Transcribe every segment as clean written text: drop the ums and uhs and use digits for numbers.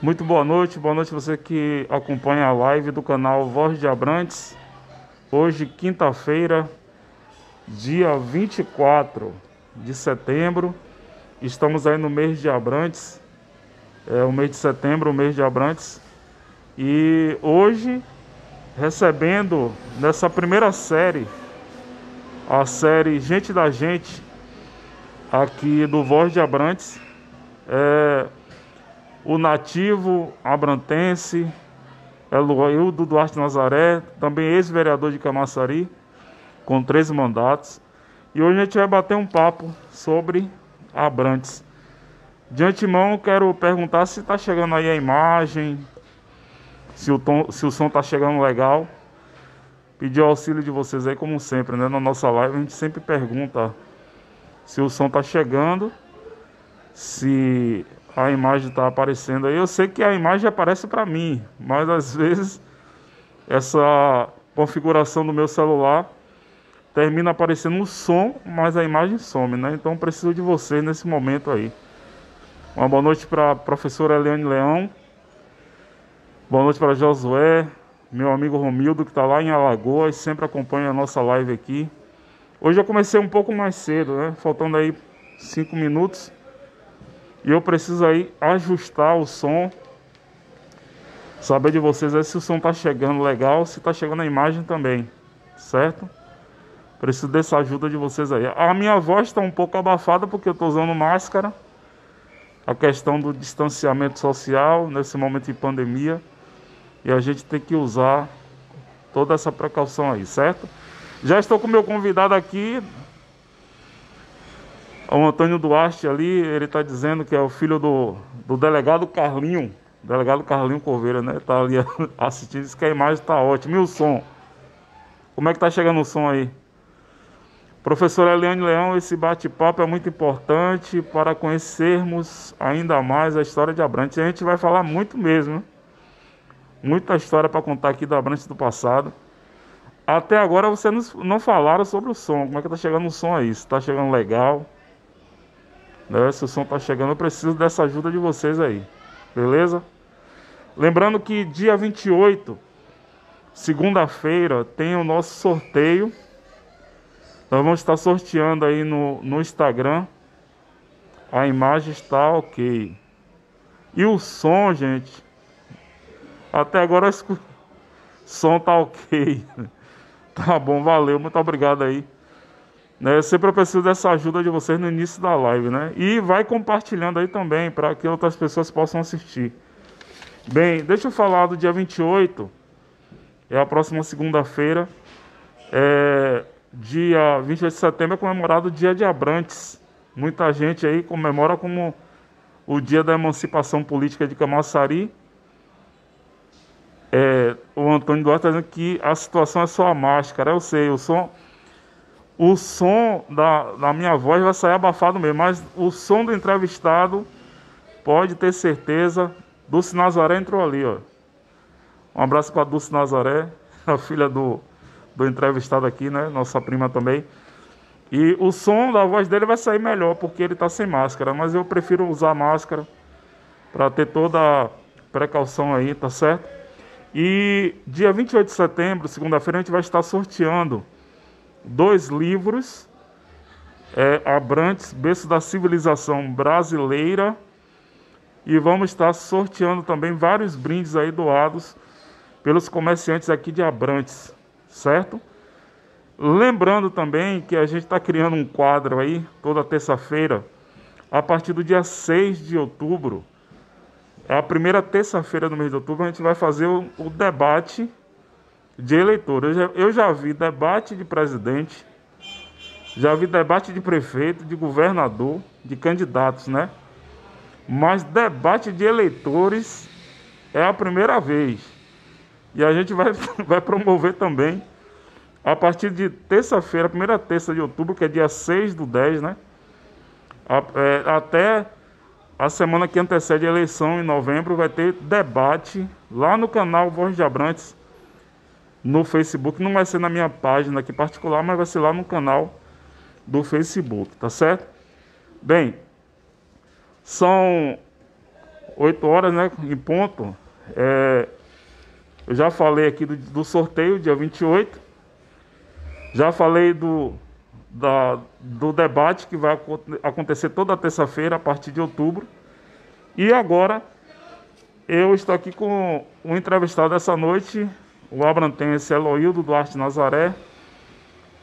Muito boa noite você que acompanha a live do canal Voz de Abrantes. Hoje, quinta-feira, dia 24 de setembro. Estamos aí no mês de Abrantes, o mês de setembro, o mês de Abrantes. E hoje, recebendo nessa primeira série, a série Gente da Gente, aqui do Voz de Abrantes, o nativo abrantense, Eloildo Duarte Nazaré, também ex-vereador de Camaçari, com 13 mandatos. E hoje a gente vai bater um papo sobre Abrantes. De antemão, quero perguntar se está chegando aí a imagem, se o som está chegando legal. Pedir o auxílio de vocês aí, como sempre, né? Na nossa live a gente sempre pergunta se o som está chegando, se a imagem está aparecendo aí. Eu sei que a imagem aparece para mim, mas às vezes essa configuração do meu celular termina aparecendo o som, mas a imagem some, né? Então preciso de vocês nesse momento aí. Uma boa noite para a professora Eliane Leão. Boa noite para Josué, meu amigo Romildo, que está lá em Alagoas, sempre acompanha a nossa live aqui. Hoje eu comecei um pouco mais cedo, né? Faltando aí 5 minutos. E eu preciso aí ajustar o som. Saber de vocês aí se o som está chegando legal, se está chegando a imagem também, certo? Preciso dessa ajuda de vocês aí. A minha voz está um pouco abafada porque eu estou usando máscara. A questão do distanciamento social nesse momento de pandemia. E a gente tem que usar toda essa precaução aí, certo? Já estou com o meu convidado aqui, o Antônio Duarte ali. Ele está dizendo que é o filho do delegado Carlinho. Delegado Carlinho Coveira, né? Está ali assistindo, diz que a imagem está ótima. E o som? Como é que está chegando o som aí? Professora Eliane Leão, esse bate-papo é muito importante para conhecermos ainda mais a história de Abrantes. A gente vai falar muito mesmo, né? Muita história para contar aqui do Abrantes do passado. Até agora vocês não falaram sobre o som. Como é que está chegando o som aí? Se está chegando legal, né? Se o som está chegando, eu preciso dessa ajuda de vocês aí. Beleza? Lembrando que dia 28, segunda-feira, tem o nosso sorteio. Nós vamos estar sorteando aí no Instagram. A imagem está ok. E o som, gente, até agora o som tá ok. Tá bom, valeu, muito obrigado aí. Eu sempre preciso dessa ajuda de vocês no início da live, né? E vai compartilhando aí também, para que outras pessoas possam assistir. Bem, deixa eu falar do dia 28. É a próxima segunda-feira. Dia 28 de setembro é comemorado o Dia de Abrantes. Muita gente aí comemora como o Dia da Emancipação Política de Camaçari. O Antônio Duarte está dizendo que a situação é só a máscara. Eu sei, o som da minha voz vai sair abafado mesmo, mas o som do entrevistado, pode ter certeza. Dulce Nazaré entrou ali, ó. Um abraço para a Dulce Nazaré, a filha do entrevistado aqui, né? Nossa prima também. E o som da voz dele vai sair melhor, porque ele está sem máscara. Mas eu prefiro usar máscara para ter toda a precaução aí, tá certo? E dia 28 de setembro, segunda-feira, a gente vai estar sorteando 2 livros. Abrantes, Berço da Civilização Brasileira. E vamos estar sorteando também vários brindes aí doados pelos comerciantes aqui de Abrantes, certo? Lembrando também que a gente está criando um quadro aí, toda terça-feira, a partir do dia 6 de outubro. É a primeira terça-feira do mês de outubro, a gente vai fazer o debate de eleitor. Eu já vi debate de presidente, já vi debate de prefeito, de governador, de candidatos, né? Mas debate de eleitores é a primeira vez. E a gente vai promover também a partir de terça-feira, a primeira terça de outubro, que é dia 6/10, né? Até a semana que antecede a eleição, em novembro, vai ter debate lá no canal Voz de Abrantes, no Facebook. Não vai ser na minha página aqui particular, mas vai ser lá no canal do Facebook, tá certo? Bem, são 8 horas, né, em ponto, eu já falei aqui do sorteio, dia 28. Já falei do debate que vai acontecer toda terça-feira, a partir de outubro. E agora, eu estou aqui com o entrevistado dessa noite, o abrantense Eloildo Duarte Nazaré.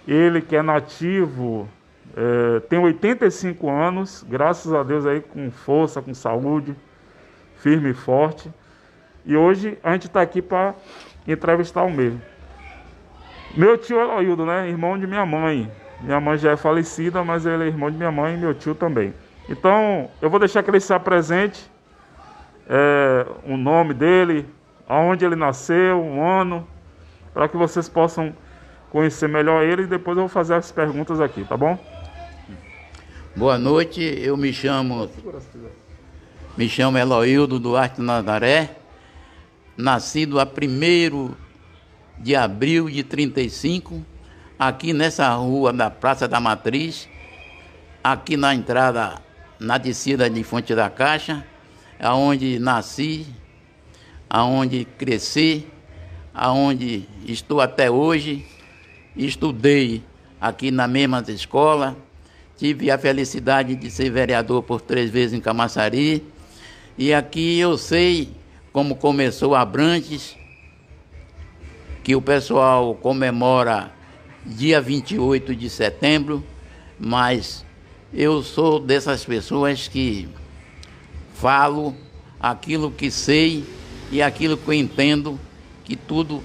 Ele que é nativo, tem 85 anos, graças a Deus aí, com força, com saúde, firme e forte. E hoje a gente está aqui para entrevistar o mesmo. Meu tio Eloildo, né? Irmão de minha mãe. Minha mãe já é falecida, mas ele é irmão de minha mãe e meu tio também. Então, eu vou deixar que ele se apresente, o nome dele, aonde ele nasceu, o ano, para que vocês possam conhecer melhor ele e depois eu vou fazer as perguntas aqui, tá bom? Boa noite, eu me chamo Eloildo Duarte Nazaré, nascido a 1º de abril de 35, aqui nessa rua da Praça da Matriz, aqui na entrada, na descida de Fonte da Caixa, aonde nasci, aonde cresci, aonde estou até hoje. Estudei aqui na mesma escola, tive a felicidade de ser vereador por 3 vezes em Camaçari, e aqui eu sei como começou Abrantes, que o pessoal comemora dia 28 de setembro, mas eu sou dessas pessoas que falo aquilo que sei e aquilo que eu entendo, que tudo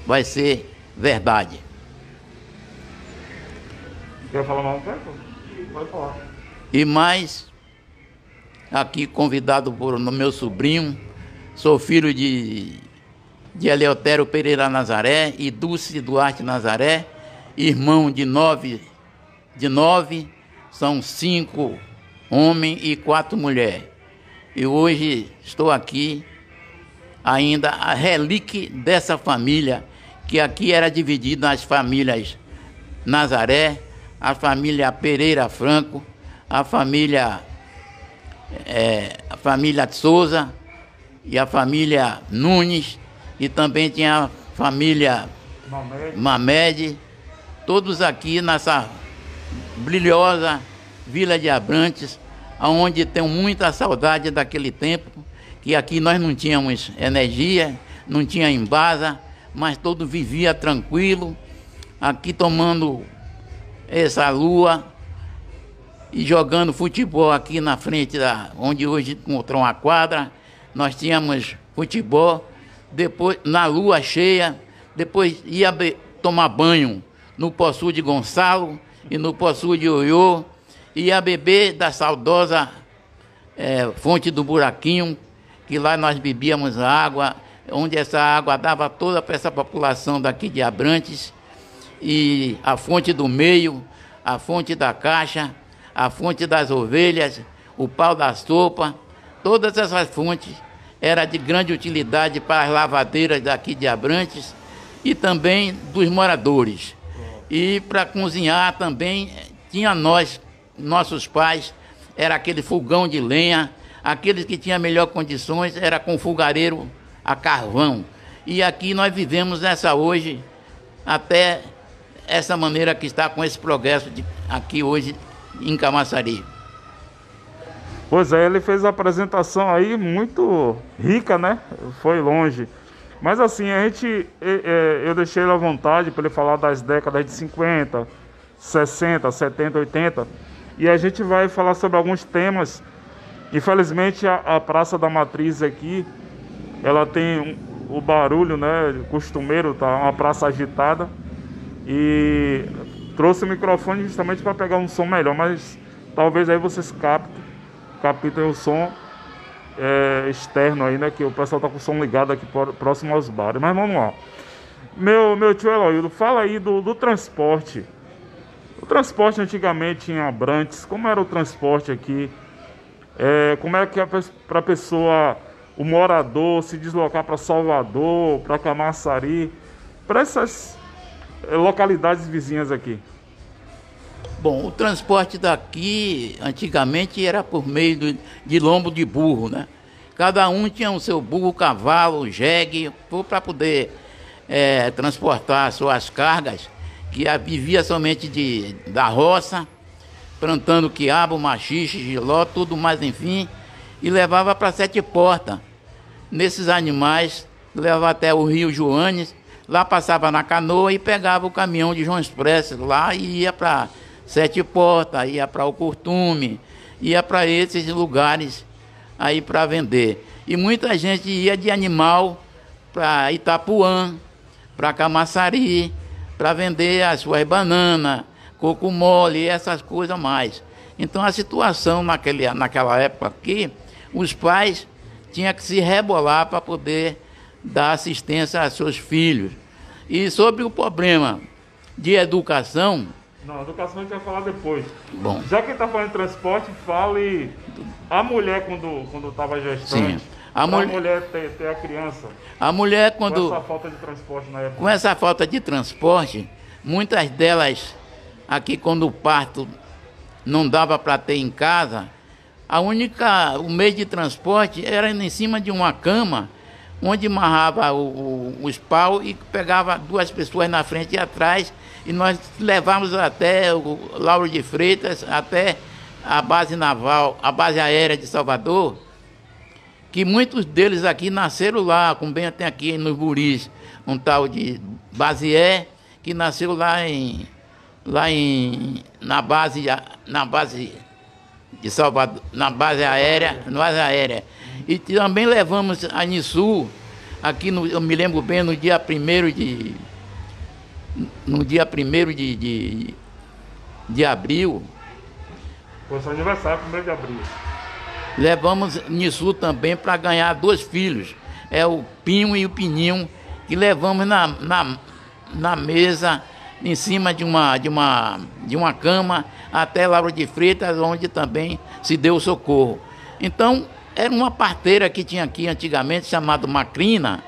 vai ser verdade. Quer falar mais um tempo? Pode falar. E mais, aqui convidado por meu sobrinho, sou filho de Eleutério Pereira Nazaré e Dulce Duarte Nazaré, irmão de nove, são 5 homens e 4 mulheres. E hoje estou aqui, ainda a relíquia dessa família, que aqui era dividida nas famílias Nazaré, a família Pereira Franco, a família Souza e a família Nunes, e também tinha a família Mamed, todos aqui nessa brilhosa Vila de Abrantes, onde tenho muita saudade daquele tempo, que aqui nós não tínhamos energia, não tinha embasa, mas todo vivia tranquilo, aqui tomando essa lua e jogando futebol aqui na frente onde hoje encontrou uma quadra. Nós tínhamos futebol, depois na lua cheia, depois ia tomar banho no Poço de Gonçalo e no Poço de Oiô, ia beber da saudosa fonte do Buraquinho, que lá nós bebíamos água, onde essa água dava toda para essa população daqui de Abrantes, e a fonte do meio, a fonte da caixa, a fonte das ovelhas, o pau da sopa, todas essas fontes eram de grande utilidade para as lavadeiras daqui de Abrantes e também dos moradores. E para cozinhar também tinha nossos pais, era aquele fogão de lenha, aqueles que tinham melhor condições era com fogareiro a carvão. E aqui nós vivemos essa hoje, até essa maneira que está com esse progresso aqui hoje em Camaçari. Pois é, ele fez a apresentação aí muito rica, né? Foi longe. Mas assim, eu deixei ele à vontade para ele falar das décadas de 50, 60, 70, 80. E a gente vai falar sobre alguns temas. Infelizmente, a Praça da Matriz aqui, ela tem o barulho, né, costumeiro, tá? Uma praça agitada. E trouxe o microfone justamente para pegar um som melhor, mas talvez aí vocês captem o som externo aí, né? Que o pessoal tá com o som ligado aqui próximo aos bares. Mas vamos lá. Meu tio Eloildo, fala aí do transporte. O transporte antigamente em Abrantes, como era o transporte aqui? Como é que é para a pessoa, o morador, se deslocar para Salvador, para Camaçari, para essas localidades vizinhas aqui? Bom, o transporte daqui antigamente era por meio de lombo de burro, né? Cada um tinha o seu burro, cavalo, jegue, para poder transportar suas cargas, que vivia somente da roça, plantando quiabo, machixe, giló, tudo mais, enfim, e levava para Sete Portas. Nesses animais, levava até o Rio Joanes, lá passava na canoa e pegava o caminhão de João Expresso lá e ia para Sete Portas, ia para o Curtume, ia para esses lugares aí para vender. E muita gente ia de animal para Itapuã, para Camaçari, para vender as suas bananas, coco mole, essas coisas mais. Então a situação naquela época aqui, os pais tinham que se rebolar para poder dar assistência a seus filhos. E sobre o problema de educação... Não, educação a gente vai falar depois. Bom. Já que está falando de transporte, fale a mulher quando estava gestante. Sim. A mulher ter a criança. A mulher quando... Com essa falta de transporte na época. Com essa falta de transporte, muitas delas, aqui quando o parto não dava para ter em casa, o meio de transporte era em cima de uma cama, onde amarrava os paus e pegava duas pessoas na frente e atrás, e nós levávamos até o Lauro de Freitas, até a base naval, a base aérea de Salvador, que muitos deles aqui nasceram lá, como bem tem aqui nos Buris, um tal de Basié, que nasceu na base de Salvador, na base aérea, E também levamos a Nissu, aqui eu me lembro bem, no dia 1º de abril. Foi seu aniversário, 1º de abril. Levamos Nissu também para ganhar 2 filhos. É o Pinho e o Pininho, que levamos na mesa, em cima de uma cama, até Lauro de Freitas, onde também se deu o socorro. Então, era uma parteira que tinha aqui antigamente, chamada Macrina,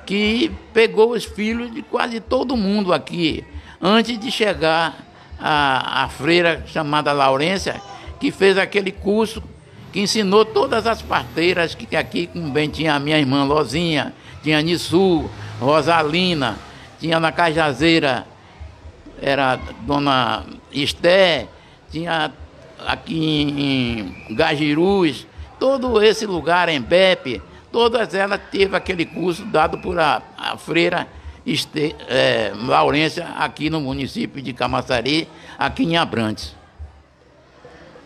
que pegou os filhos de quase todo mundo aqui, antes de chegar a freira chamada Laurência, que fez aquele curso que ensinou todas as parteiras que aqui, como bem tinha a minha irmã Lozinha, tinha a Nissu, Rosalina, tinha na Cajazeira, era Dona Esté, tinha aqui em Gajirus, todo esse lugar em Bepe, todas elas teve aquele curso dado por a freira Laurência, aqui no município de Camaçari, aqui em Abrantes.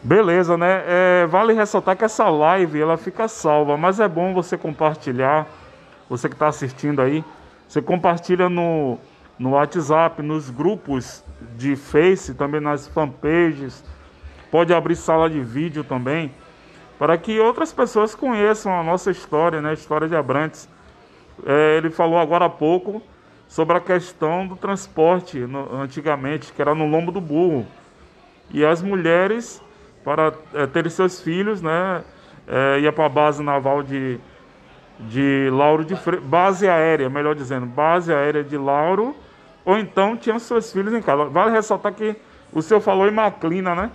Beleza, né? Vale ressaltar que essa live ela fica salva, mas é bom você compartilhar, você que está assistindo aí, você compartilha no WhatsApp, nos grupos de Face, também nas fanpages, pode abrir sala de vídeo também, para que outras pessoas conheçam a nossa história, né? A história de Abrantes. Ele falou agora há pouco sobre a questão do transporte, antigamente, que era no lombo do burro. E as mulheres, para terem seus filhos, né? Ia para a base naval de Lauro de Freitas, base aérea, melhor dizendo, base aérea de Lauro, ou então tinham seus filhos em casa. Vale ressaltar que o senhor falou em Maclina, né?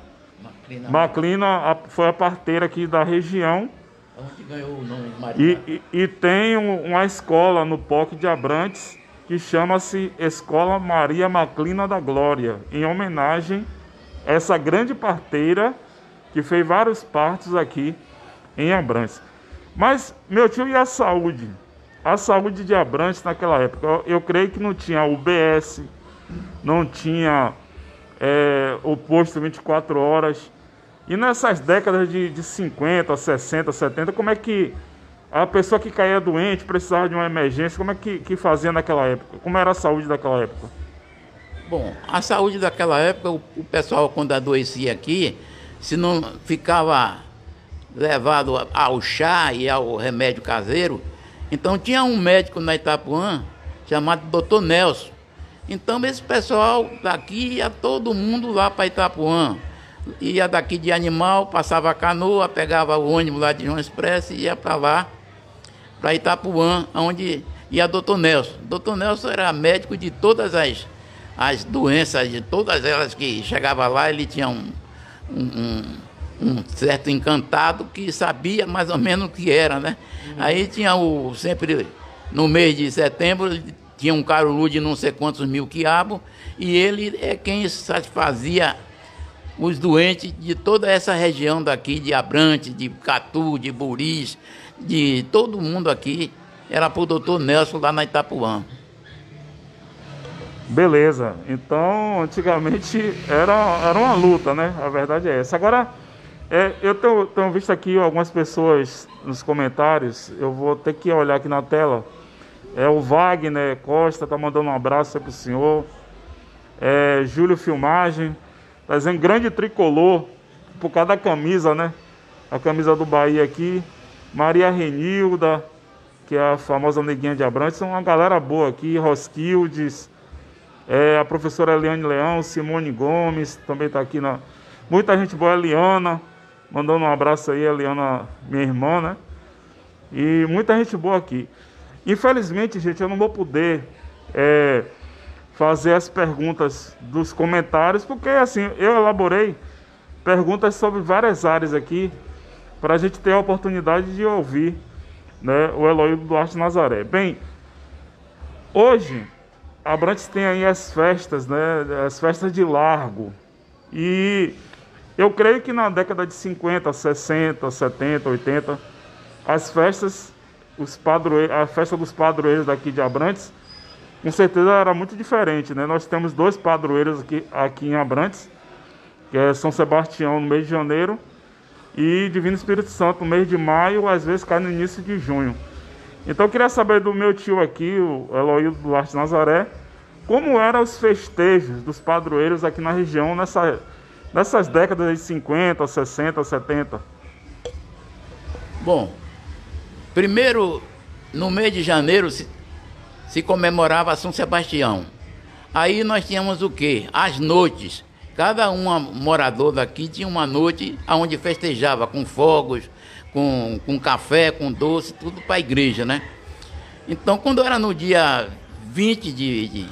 Maclina foi a parteira aqui da região. Onde ganhou o nome de Maria. E tem uma escola no POC de Abrantes que chama-se Escola Maria Maclina da Glória, em homenagem a essa grande parteira que fez vários partos aqui em Abrantes. Mas, meu tio, e a saúde? A saúde de Abrantes naquela época, eu creio que não tinha UBS, não tinha o posto 24 horas. E nessas décadas de 50, 60, 70, como é que a pessoa que caía doente, precisava de uma emergência, como é que fazia naquela época? Como era a saúde daquela época? Bom, a saúde daquela época, o pessoal quando adoecia aqui, se não ficava levado ao chá e ao remédio caseiro, então tinha um médico na Itapuã chamado Dr. Nelson. Então esse pessoal daqui ia todo mundo lá para Itapuã. Ia daqui de animal, passava a canoa, pegava o ônibus lá de João Expresso e ia para lá, para Itapuã, onde ia Dr. Nelson. Dr. Nelson era médico de todas as doenças, de todas elas que chegava lá, ele tinha um certo encantado que sabia mais ou menos o que era, né? Aí tinha sempre no mês de setembro tinha um caruru de não sei quantos mil quiabos, e ele é quem satisfazia os doentes de toda essa região daqui, de Abrantes, de Catu, de Buris, de todo mundo aqui, era para o doutor Nelson lá na Itapuã. Beleza, então antigamente era uma luta, né? A verdade é essa. Agora, eu tenho visto aqui algumas pessoas nos comentários, eu vou ter que olhar aqui na tela. O Wagner Costa tá mandando um abraço aí pro senhor. Júlio Filmagem tá dizendo grande tricolor por causa da camisa, né? A camisa do Bahia aqui. Maria Renilda, que é a famosa neguinha de Abrantes, são uma galera boa aqui. Roskildes, a professora Eliane Leão, Simone Gomes também tá aqui muita gente boa. Eliana, mandando um abraço aí, Eliana, minha irmã, né? E muita gente boa aqui. Infelizmente, gente, eu não vou poder fazer as perguntas dos comentários, porque assim, eu elaborei perguntas sobre várias áreas aqui, para a gente ter a oportunidade de ouvir, né, o Eloído Duarte Nazaré. Bem, hoje, Abrantes tem aí as festas, né, as festas de Largo, e eu creio que na década de 50, 60, 70, 80, as festas... a festa dos padroeiros daqui de Abrantes, com certeza era muito diferente, né? Nós temos 2 padroeiros aqui em Abrantes, que é São Sebastião no mês de janeiro e Divino Espírito Santo no mês de maio, às vezes cai no início de junho. Então eu queria saber do meu tio aqui, o Eloído Duarte Nazaré, como eram os festejos dos padroeiros aqui na região nessas décadas de 50, 60, 70. Bom, primeiro, no mês de janeiro se comemorava São Sebastião. Aí nós tínhamos o quê? As noites. Cada morador daqui tinha uma noite onde festejava com fogos, com café, com doce, tudo para a igreja, né? Então, quando era no dia 20 de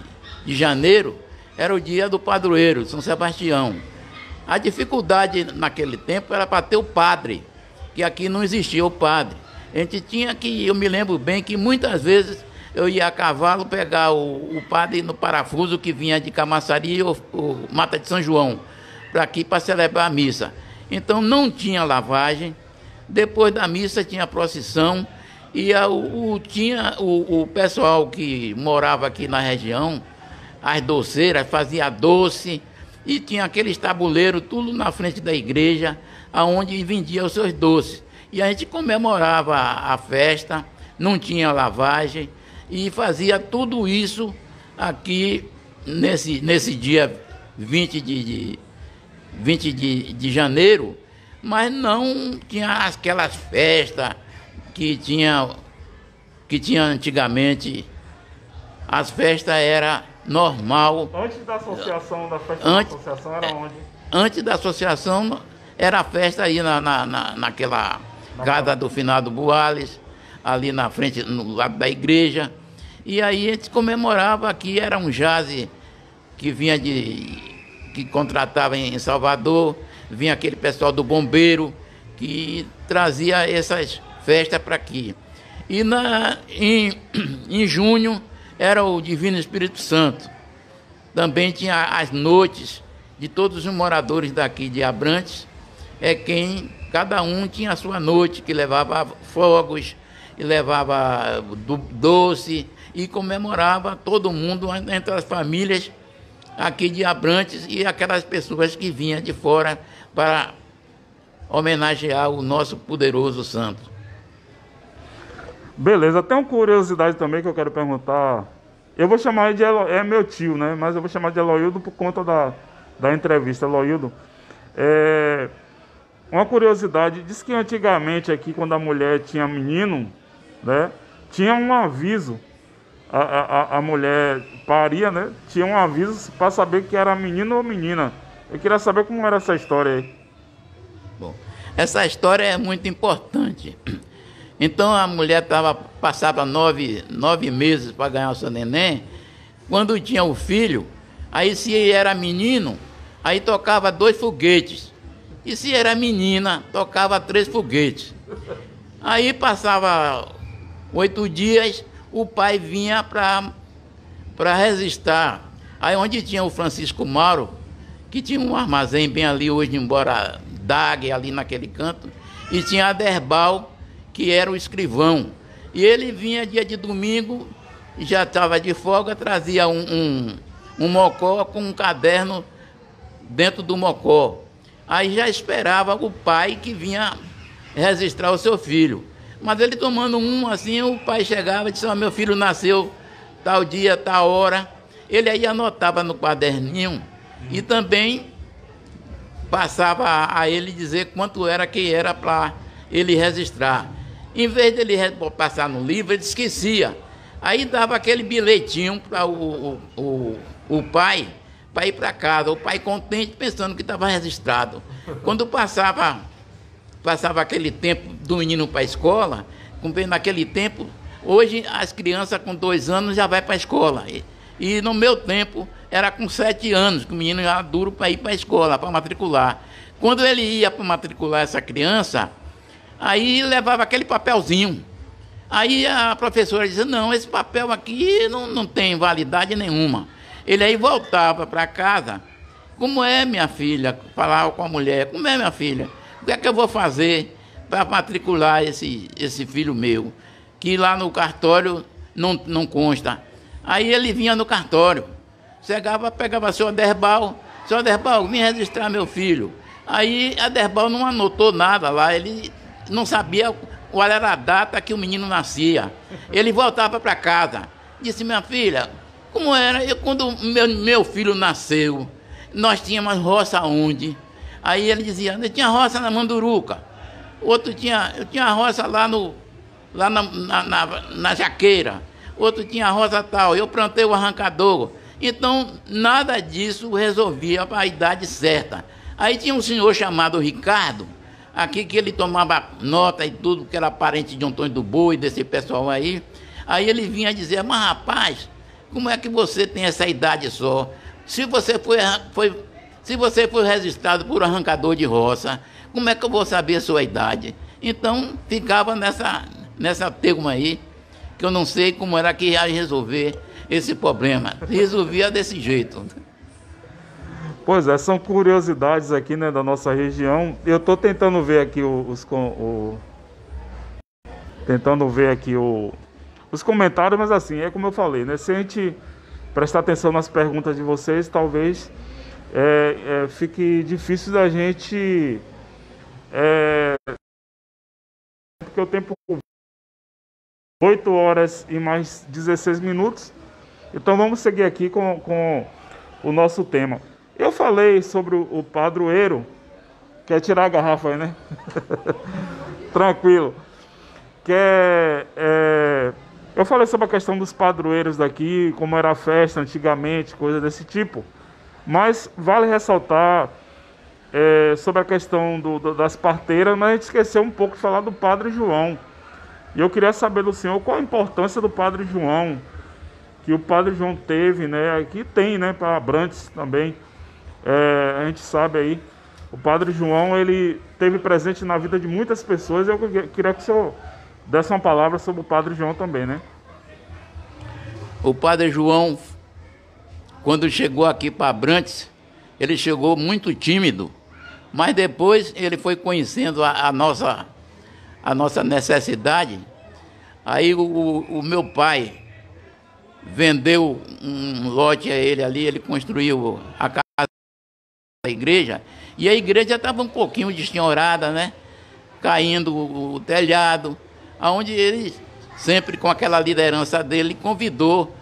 janeiro, era o dia do padroeiro, São Sebastião. A dificuldade naquele tempo era para ter o padre, que aqui não existia o padre. A gente tinha que, eu me lembro bem que muitas vezes eu ia a cavalo pegar o padre no parafuso que vinha de Camaçari ou Mata de São João, para aqui para celebrar a missa. Então não tinha lavagem, depois da missa tinha procissão, e tinha o pessoal que morava aqui na região, as doceiras, fazia doce, e tinha aqueles tabuleiros tudo na frente da igreja, aonde vendia os seus doces. E a gente comemorava a festa, não tinha lavagem, e fazia tudo isso aqui nesse dia 20 de janeiro, mas não tinha aquelas festas que tinha antigamente. As festas eram normal. Antes da associação, da festa da associação, era onde? Antes da associação, era a festa aí naquela casa do finado Boales, ali na frente, no lado da igreja. E aí a gente comemorava aqui, era um jazz que vinha que contratava em Salvador, vinha aquele pessoal do bombeiro que trazia essas festas para aqui. E em junho era o Divino Espírito Santo. Também tinha as noites de todos os moradores daqui de Abrantes, cada um tinha a sua noite, que levava fogos, e levava doce, e comemorava todo mundo entre as famílias aqui de Abrantes e aquelas pessoas que vinham de fora para homenagear o nosso poderoso santo. Beleza, tem uma curiosidade também que eu quero perguntar. Eu vou chamar de é meu tio, né? Mas eu vou chamar de Eloído por conta da entrevista. Eloído, uma curiosidade, diz que antigamente aqui, quando a mulher tinha menino, né, tinha um aviso. A mulher paria, né? Tinha um aviso para saber que era menino ou menina. Eu queria saber como era essa história aí. Bom, essa história é muito importante. Então a mulher passava 9 meses para ganhar o seu neném. Quando tinha o filho, aí se era menino, aí tocava 2 foguetes. E se era menina, tocava 3 foguetes. Aí passava 8 dias, o pai vinha para registrar. Aí onde tinha o Francisco Mauro, que tinha um armazém bem ali, hoje embora DAG, ali naquele canto, e tinha Aderbal, que era o escrivão. E ele vinha dia de domingo, já estava de folga, trazia um mocó com um caderno dentro do mocó. Aí já esperava o pai que vinha registrar o seu filho. Mas ele tomando assim, o pai chegava e disse: meu filho nasceu tal dia, tal hora. Ele aí anotava no caderninho e também passava a ele dizer quanto era que era para ele registrar. Em vez dele passar no livro, ele esquecia. Aí dava aquele bilhetinho para o pai para ir para casa. O pai contente, pensando que estava registrado. Quando passava aquele tempo do menino para a escola, naquele tempo, hoje as crianças com 2 anos já vai para a escola. E no meu tempo era com 7 anos, que o menino já duro para ir para a escola, para matricular. Quando ele ia para matricular essa criança, aí levava aquele papelzinho. Aí a professora dizia: não, esse papel aqui não tem validade nenhuma. Ele aí voltava para casa: como é, minha filha? Falava com a mulher: como é, minha filha? O que é que eu vou fazer para matricular esse filho meu? Que lá no cartório não consta. Aí ele vinha no cartório, chegava, pegava seu Aderbal: seu Aderbal, vim registrar meu filho. Aí Aderbal não anotou nada lá, ele não sabia qual era a data que o menino nascia. Ele voltava para casa, disse: minha filha, como era? Quando meu filho nasceu, nós tínhamos roça onde? Aí ele dizia: eu tinha roça na Manduruca. Eu tinha roça lá na Jaqueira. Outro tinha roça tal, eu plantei o arrancador. Então, nada disso resolvia a idade certa. Aí tinha um senhor chamado Ricardo, aqui, que ele tomava nota e tudo, que era parente de Antônio do Boi, desse pessoal aí. Aí ele vinha dizer: mas rapaz, como é que você tem essa idade só? Se você foi registrado por arrancador de roça, como é que eu vou saber a sua idade? Então, ficava nessa tegma aí, que eu não sei como era que ia resolver esse problema. Resolvia desse jeito. Pois é, são curiosidades aqui, né, da nossa região. Eu estou tentando ver aqui os comentários, mas assim, é como eu falei, né? Se a gente prestar atenção nas perguntas de vocês, talvez fique difícil da gente... porque o tempo 8 horas e mais 16 minutos. Então vamos seguir aqui com o nosso tema. Eu falei sobre o padroeiro. Quer tirar a garrafa aí, né? Tranquilo. Eu falei sobre a questão dos padroeiros daqui, como era a festa antigamente, coisa desse tipo. Mas vale ressaltar sobre a questão das parteiras, mas a gente esqueceu um pouco de falar do Padre João. E eu queria saber do senhor qual a importância do Padre João, que o Padre João teve, né? Aqui tem, né? Para Abrantes também. A gente sabe aí, o Padre João, ele teve presente na vida de muitas pessoas. Eu queria que o senhor desse uma palavra sobre o Padre João também, né? O Padre João, quando chegou aqui para Abrantes, ele chegou muito tímido, mas depois ele foi conhecendo a nossa necessidade. Aí o meu pai vendeu um lote a ele ali, ele construiu a casa da igreja, e a igreja estava um pouquinho dessenhorada, né? Caindo o telhado, aonde ele, sempre com aquela liderança dele, convidou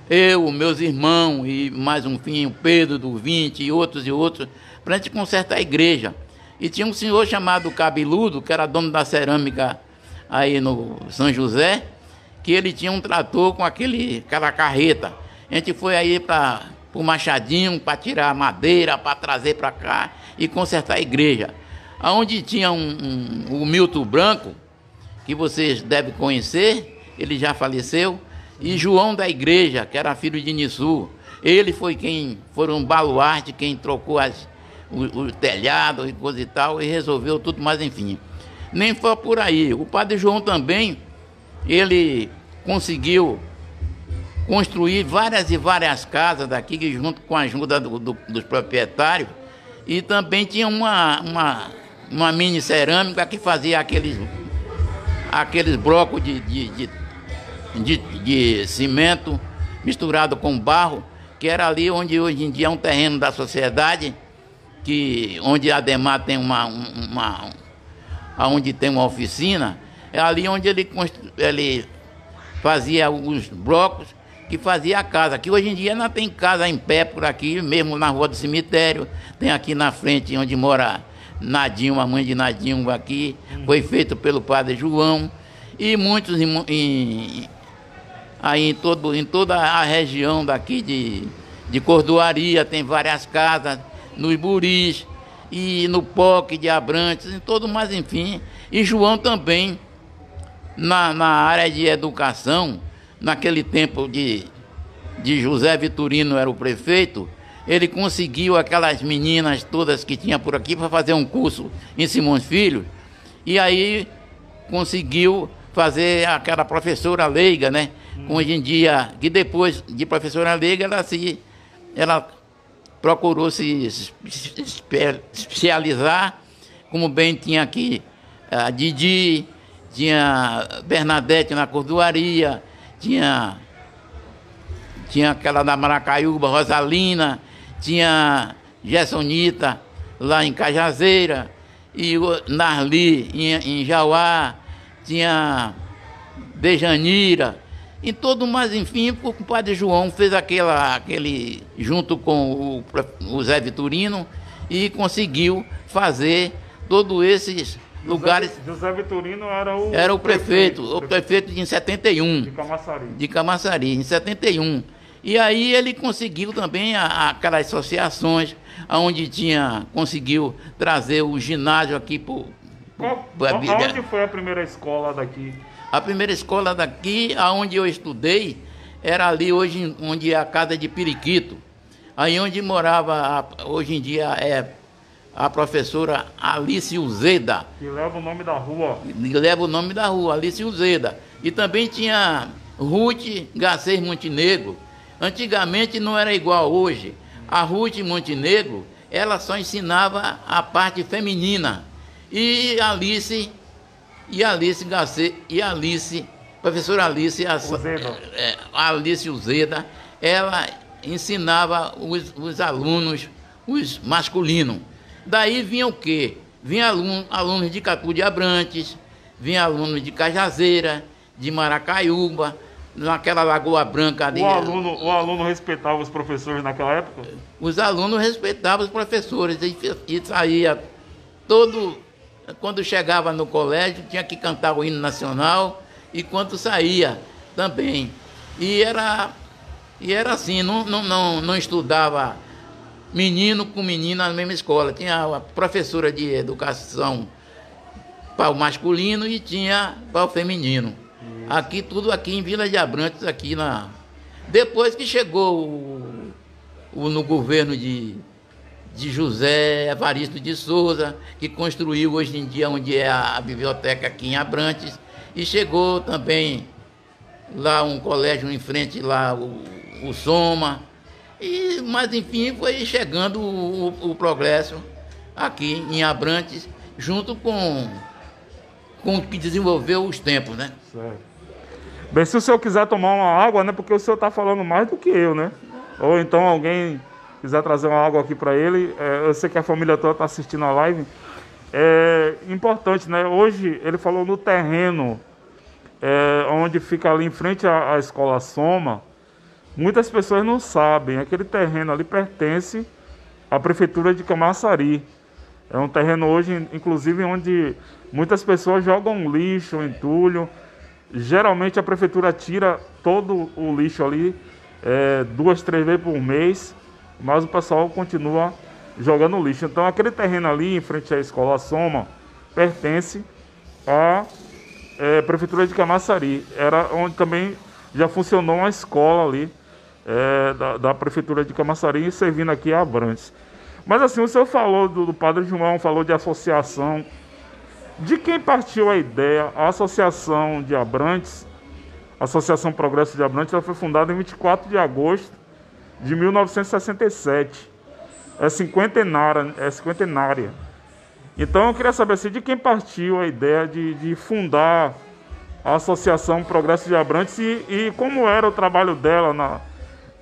eu, meus irmãos e mais um fim, o Pedro do 20 e outros, para a gente consertar a igreja. E tinha um senhor chamado Cabeludo, que era dono da cerâmica aí no São José, que ele tinha um trator com aquela carreta. A gente foi aí para o Machadinho para tirar a madeira, para trazer para cá e consertar a igreja. Onde tinha o Milton Branco, que vocês devem conhecer, ele já faleceu, e João da Igreja, que era filho de Nissu. Ele foi um baluarte, quem trocou o telhado e coisa e tal, e resolveu tudo, mas enfim. Nem foi por aí. O Padre João também, ele conseguiu construir várias e várias casas daqui, junto com a ajuda dos proprietários, e também tinha uma mini cerâmica que fazia aqueles blocos de cimento misturado com barro, que era ali onde hoje em dia é um terreno da sociedade, onde a Ademar tem onde tem uma oficina, é ali onde ele fazia os blocos que fazia a casa, que hoje em dia não tem casa em pé por aqui, mesmo na rua do cemitério, tem aqui na frente onde mora Nadinho, a mãe de Nadinho aqui, foi feito pelo Padre João, e muitos aí em toda a região daqui de Cordoaria, tem várias casas, nos Buris, e no POC de Abrantes, em todo, mas enfim. E João também, na área de educação, naquele tempo de José Vitorino era o prefeito, ele conseguiu aquelas meninas todas que tinha por aqui para fazer um curso em Simões Filho, e aí conseguiu fazer aquela professora leiga, né? Hoje em dia, que depois de professora leiga, ela procurou se especializar, como bem tinha aqui a Didi, tinha Bernadette na Cordoaria, tinha aquela da Maracaiúba, Rosalina, tinha Gessonita lá em Cajazeira, e Narli em Jauá, tinha Dejanira, em todo, mas enfim, o Padre João fez aquele junto com o Zé Vitorino, e conseguiu fazer todos esses lugares. José Vitorino era o prefeito em 71. De Camaçari, em 71. E aí ele conseguiu também aquelas associações, onde conseguiu trazer o ginásio aqui Onde foi a primeira escola daqui? A primeira escola daqui, aonde eu estudei, era ali hoje, onde é a casa de Periquito. Aí onde morava, hoje em dia, a professora Alice Uzeda. Que leva o nome da rua. Alice Uzeda. E também tinha Ruth Garcês Montenegro. Antigamente não era igual hoje. A Ruth Montenegro, ela só ensinava a parte feminina. E Alice Garcês, professora Alice Uzeda, ela ensinava os alunos, os masculinos. Daí vinha o quê? Vinha alunos de Catu de Abrantes, vinha alunos de Cajazeira, de Maracaiúba, naquela Lagoa Branca ali. O aluno respeitava os professores naquela época? Os alunos respeitavam os professores, e saía todo. Quando chegava no colégio, tinha que cantar o hino nacional, e quando saía também. E era assim, não estudava menino com menina na mesma escola. Tinha a professora de educação para o masculino e tinha para o feminino. Aqui, tudo aqui em Vila de Abrantes, depois que chegou no governo de José Evaristo de Souza, que construiu hoje em dia onde é a biblioteca aqui em Abrantes, e chegou também lá um colégio em frente lá, o Soma, mas enfim foi chegando o progresso aqui em Abrantes, junto com o que desenvolveu os tempos, né? Certo. Bem, se o senhor quiser tomar uma água, né, porque o senhor está falando mais do que eu, né? Ou então alguém quiser trazer uma água aqui para ele, eu sei que a família toda está assistindo a live. É importante, né? Hoje ele falou no terreno onde fica ali em frente à escola Soma. Muitas pessoas não sabem, aquele terreno ali pertence à prefeitura de Camaçari. É um terreno hoje, inclusive, onde muitas pessoas jogam lixo, entulho. Geralmente a prefeitura tira todo o lixo ali 2, 3 vezes por mês, mas o pessoal continua jogando lixo. Então aquele terreno ali em frente à escola Soma pertence à prefeitura de Camaçari. Era onde também já funcionou uma escola ali da prefeitura de Camaçari, servindo aqui a Abrantes. Mas assim, o senhor falou do Padre João, falou de associação. De quem partiu a ideia? A Associação de Abrantes, a Associação Progresso de Abrantes, ela foi fundada em 24 de agosto de 1967. É cinquentenária. Então eu queria saber assim, de quem partiu a ideia de fundar a Associação Progresso de Abrantes e como era o trabalho dela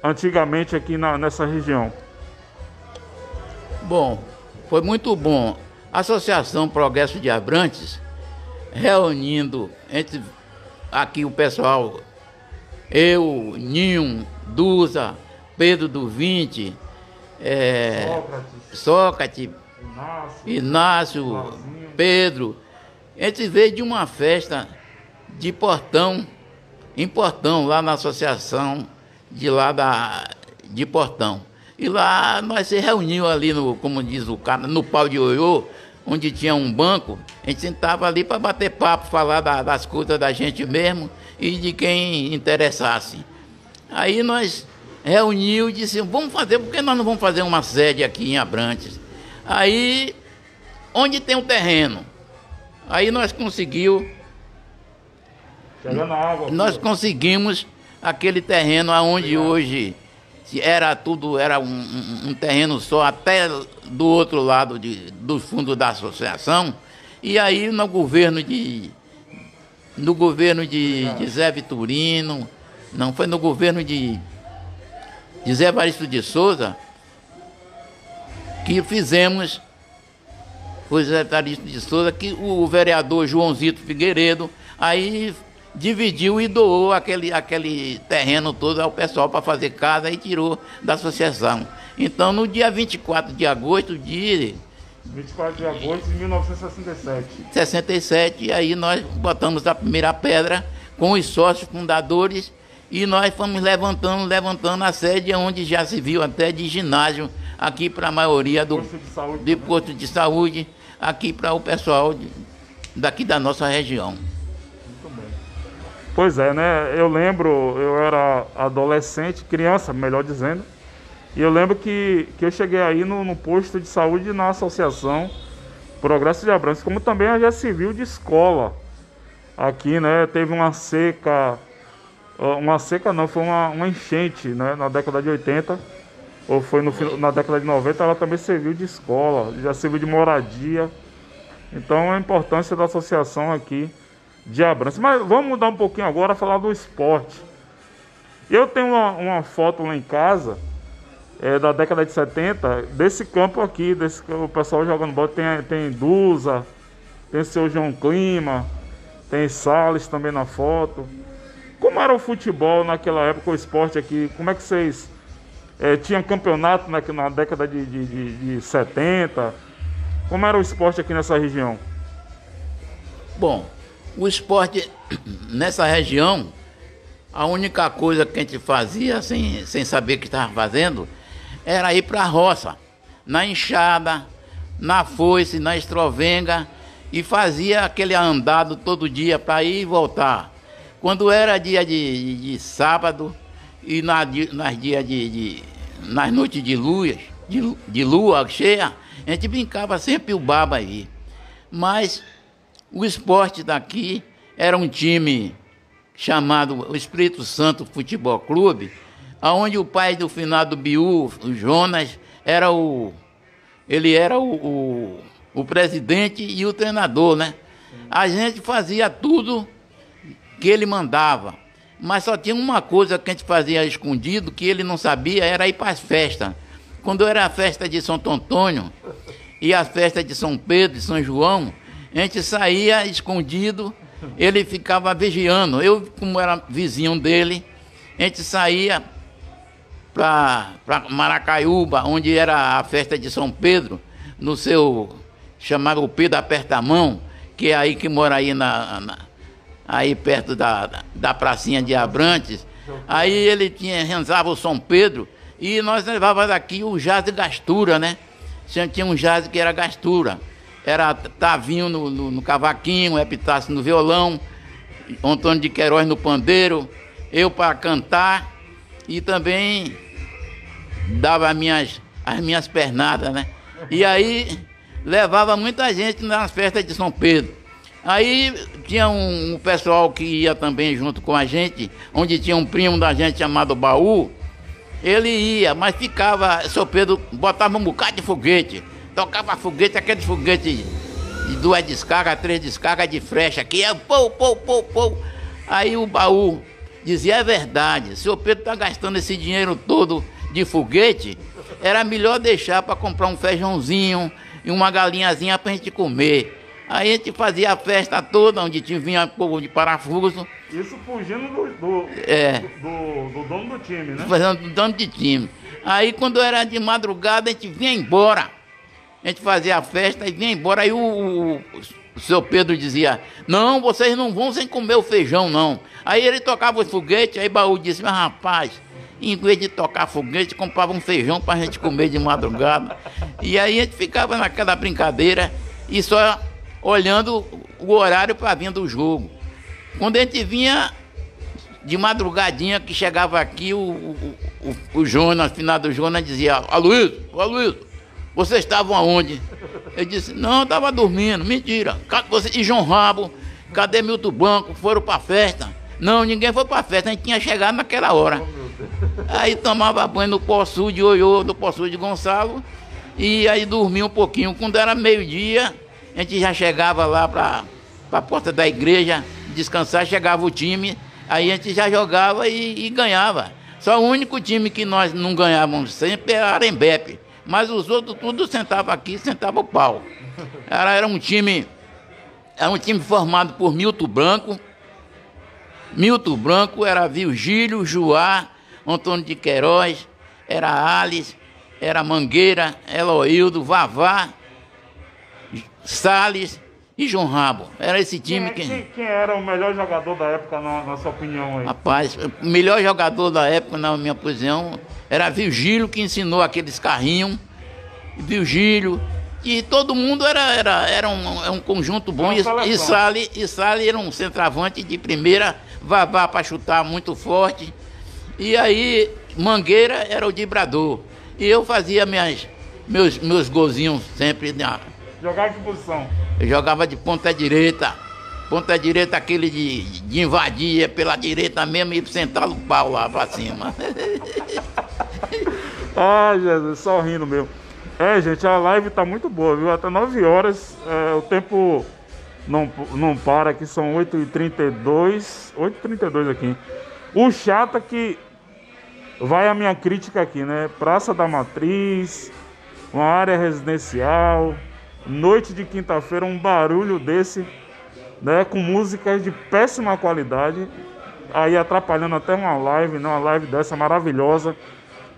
antigamente aqui nessa região. Bom, foi muito bom. A Associação Progresso de Abrantes, reunindo entre aqui o pessoal, eu, Ninho, Duza, Pedro do 20, Sócrates, Inácio, Pedro. A gente veio de uma festa de Portão, em Portão, lá na associação de Portão. E lá nós se reuniu ali, como diz o cara, no pau de ioiô, onde tinha um banco. A gente sentava ali para bater papo, falar das coisas da gente mesmo e de quem interessasse. Aí nós reuniu e disse, vamos fazer, por que nós não vamos fazer uma sede aqui em Abrantes? Aí, onde tem um terreno? Aí nós conseguimos aquele terreno onde hoje era um terreno só, até do outro lado do fundo da associação. E aí no governo de Zé Vitorino, não, foi no governo de Zé Evaristo de Souza, que fizemos, foi Zé Evaristo de Souza, que o vereador Joãozito Figueiredo, aí dividiu e doou aquele terreno todo ao pessoal para fazer casa e tirou da associação. Então, no dia 24 de agosto de 1967, aí nós botamos a primeira pedra com os sócios fundadores e nós fomos levantando a sede, onde já se viu até de ginásio, aqui para a maioria de posto de saúde, aqui para o pessoal daqui da nossa região. Pois é, né? Eu lembro, eu era adolescente, criança, melhor dizendo, e eu lembro que eu cheguei aí no posto de saúde na Associação Progresso de Abrantes, como também a já civil de escola. Aqui, né, teve uma seca não, foi uma enchente, né, na década de 80, ou foi na década de 90, ela também serviu de escola, já serviu de moradia. Então a importância da associação aqui de Abrantes. Mas vamos mudar um pouquinho agora, falar do esporte. Eu tenho uma foto lá em casa, da década de 70, desse campo aqui, o pessoal jogando bola. Tem Duza, tem seu João Clima, tem Salles também na foto. Como era o futebol naquela época, o esporte aqui? Como é que vocês... tinha campeonato na década de 70? Como era o esporte aqui nessa região? Bom, o esporte nessa região, a única coisa que a gente fazia sem saber o que estava fazendo era ir para a roça, na enxada, na foice, na estrovenga, e fazia aquele andado todo dia para ir e voltar. Quando era dia de sábado e nas noites de lua cheia, a gente brincava sempre o baba aí. Mas o esporte daqui era um time chamado Espírito Santo Futebol Clube, onde o pai do finado Biú, o Jonas, ele era o presidente e o treinador, né? A gente fazia tudo que ele mandava, mas só tinha uma coisa que a gente fazia escondido, que ele não sabia, era ir para as festas. Quando era a festa de Santo Antônio e a festa de São Pedro e São João, a gente saía escondido, ele ficava vigiando. Eu, como era vizinho dele, a gente saía para Maracaiúba, onde era a festa de São Pedro, no seu, chamado o Pedro Aperta-Mão, que é aí que mora aí aí perto da pracinha de Abrantes. Aí ele rezava o São Pedro e nós levávamos daqui o jazz de gastura, né? Tinha um jazz que era gastura. Era Tavinho no cavaquinho, Epitácio no violão, Antônio de Queiroz no pandeiro, eu para cantar e também dava as minhas pernadas, né? E aí levava muita gente nas festas de São Pedro. Aí tinha um pessoal que ia também junto com a gente, onde tinha um primo da gente chamado Baú. Ele ia, mas ficava, São Pedro botava um bocado de foguete, tocava foguete, aqueles foguetes de 2 descargas, 3 descargas de flecha, que ia pô, pô, pô, pô. Aí o Baú dizia, é verdade, São Pedro está gastando esse dinheiro todo de foguete, era melhor deixar para comprar um feijãozinho e uma galinhazinha para a gente comer. Aí a gente fazia a festa toda, onde vinha povo de parafuso. Isso fugindo do dono do time, né? Fazendo do dono de time. Aí quando era de madrugada, a gente vinha embora. A gente fazia a festa e vinha embora. Aí o seu Pedro dizia, não, vocês não vão sem comer o feijão, não. Aí ele tocava os foguetes, aí Baú disse, mas rapaz, em vez de tocar foguete, comprava um feijão pra gente comer de madrugada. E aí a gente ficava naquela brincadeira e só olhando o horário para vir do jogo. Quando a gente vinha de madrugadinha, que chegava aqui, o Jonas, finado Jonas, dizia, Aloysio, vocês estavam aonde? Eu disse, não, eu estava dormindo. Mentira. E João Rabo, cadê Milton Blanco? Foram para a festa? Não, ninguém foi para a festa, a gente tinha chegado naquela hora. Aí tomava banho no Poço de Oiô, do Poço de Gonçalo, e aí dormia um pouquinho. Quando era meio-dia, a gente já chegava lá para a porta da igreja, descansar, chegava o time, aí a gente já jogava e ganhava. Só o único time que nós não ganhávamos sempre era Arembepe, mas os outros tudo sentava aqui, sentava o pau. Era um time formado por Milton Branco, era Virgílio, Joá, Antônio de Queiroz, era Alice, era Mangueira, Eloildo, Vavá, Salles e João Rabo. Era esse time quem era o melhor jogador da época, na sua opinião aí? Rapaz, o melhor jogador da época, na minha posição, era Virgílio, que ensinou aqueles carrinhos. Virgílio, e todo mundo era um conjunto bom. E Salles era um centroavante de primeira, Vavá para chutar muito forte. E aí Mangueira era o driblador. E eu fazia meus golzinhos sempre. Jogava de posição? Eu jogava de ponta direita. Ponta direita, aquele de invadir pela direita mesmo e sentar o pau lá pra cima. Ai, Jesus, só rindo mesmo. Gente, a live tá muito boa, viu? Até 9 horas, o tempo não para aqui, são 8h32. 8h32 aqui. O chato é que vai a minha crítica aqui, né? Praça da Matriz, uma área residencial, noite de quinta-feira, um barulho desse, né? Com músicas de péssima qualidade, aí atrapalhando até uma live, né? Uma live dessa maravilhosa,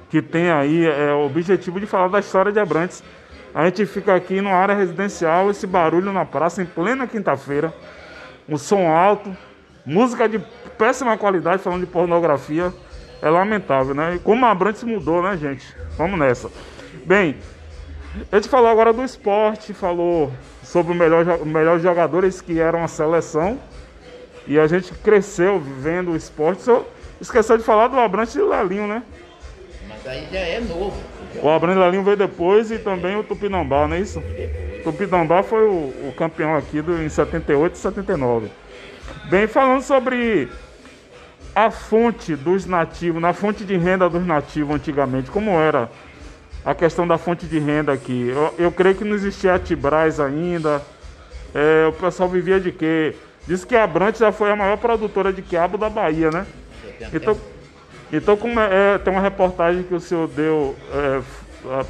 que tem aí o objetivo de falar da história de Abrantes. A gente fica aqui numa área residencial, esse barulho na praça, em plena quinta-feira, um som alto, música de péssima qualidade, falando de pornografia, é lamentável, né? E como a Abrantes mudou, né, gente? Vamos nessa. Bem, a gente falou agora do esporte, falou sobre os melhores jogadores que eram a seleção, e a gente cresceu vendo o esporte. Só esqueceu de falar do Abrantes e Lelinho, né? Mas aí já é novo. O Abrantes e Lelinho veio depois, e também o Tupinambá, não é isso? Tupinambá foi o campeão aqui em 78 e 79. Bem, falando sobre a fonte dos nativos, na fonte de renda dos nativos antigamente, como era a questão da fonte de renda aqui? Eu creio que não existia Atibraz ainda. O pessoal vivia de quê? Diz que a Abrantes já foi a maior produtora de quiabo da Bahia, né? Então como tem uma reportagem que o senhor deu